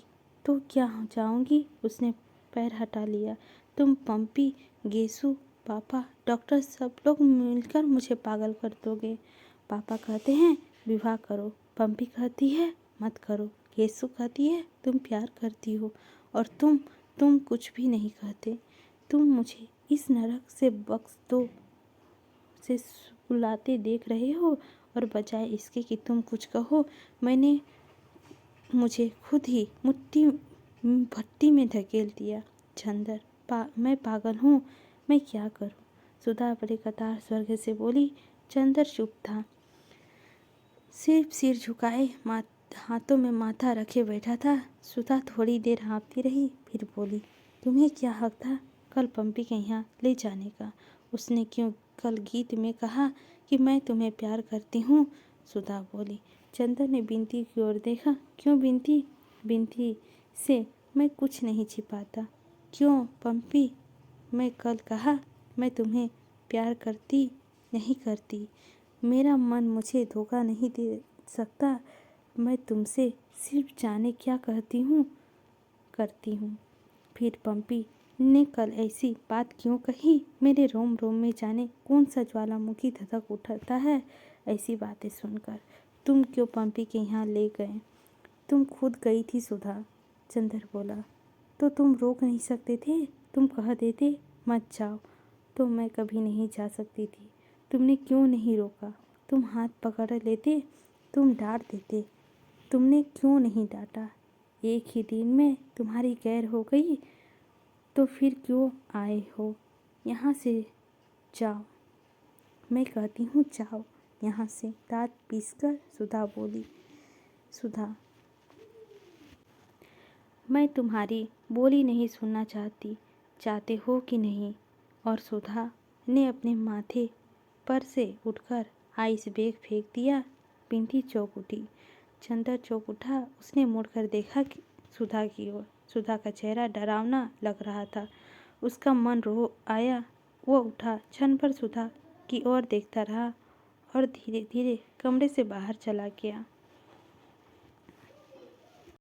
तो क्या हो जाऊंगी? उसने पैर हटा लिया। तुम, पंपी, गेसु, पापा, डॉक्टर सब लोग मिलकर मुझे पागल कर दोगे। पापा कहते हैं विवाह करो, पंपी कहती है मत करो, गेसु कहती है तुम प्यार करती हो, और तुम कुछ भी नहीं कहते। तुम मुझे इस नरक से बख्श दो, से बुलाते देख रहे हो और बजाय इसके कि तुम कुछ कहो, मैंने मुझे खुद ही भट्टी में धकेल दिया। चंदर, मैं पागल हूँ, मैं क्या करूँ? सुधा बड़े कतार स्वर्ग से बोली। चंदर चुप था, सिर्फ सिर झुकाए हाथों में माथा रखे बैठा था। सुधा थोड़ी देर हाँफती रही, फिर बोली, तुम्हें क्या हक था कल पंपी के यहाँ ले जाने का? उसने क्यों कल गीत में कहा कि मैं तुम्हें प्यार करती हूँ? सुधा बोली। चंदर ने बिनती की ओर देखा। क्यों बिनती? बिनती से मैं कुछ नहीं छिपाता। क्यों पंपी? मैं कल कहा मैं तुम्हें प्यार करती नहीं करती। मेरा मन मुझे धोखा नहीं दे सकता। मैं तुमसे सिर्फ जाने क्या करती हूँ। फिर पंपी ने कल ऐसी बात क्यों कही? मेरे रोम रोम में जाने कौन सा ज्वालामुखी धधक उठता है ऐसी बातें सुनकर। तुम क्यों पंपी के यहाँ ले गए? तुम खुद गई थी सुधा। चंदर बोला। तो तुम रोक नहीं सकते थे? तुम कह देते मत जाओ तो मैं कभी नहीं जा सकती थी। तुमने क्यों नहीं रोका? तुम हाथ पकड़ लेते, तुम डांट देते। तुमने क्यों नहीं डांटा? एक ही दिन में तुम्हारी गैर हो गई तो फिर क्यों आए हो? यहाँ से जाओ, मैं कहती हूँ जाओ यहाँ से। दांत पीसकर सुधा बोली। सुधा, मैं तुम्हारी बोली नहीं सुनना चाहती। चाहते हो कि नहीं? और सुधा ने अपने माथे पर से उठकर आइस बैग फेंक दिया। पिंटी चौंक उठी। चंदर चौंक उठा। उसने मुड़कर देखा कि सुधा की ओर। सुधा का चेहरा डरावना लग रहा था। उसका मन रो आया। वो उठा, क्षण भर सुधा की ओर देखता रहा और धीरे धीरे कमरे से बाहर चला गया।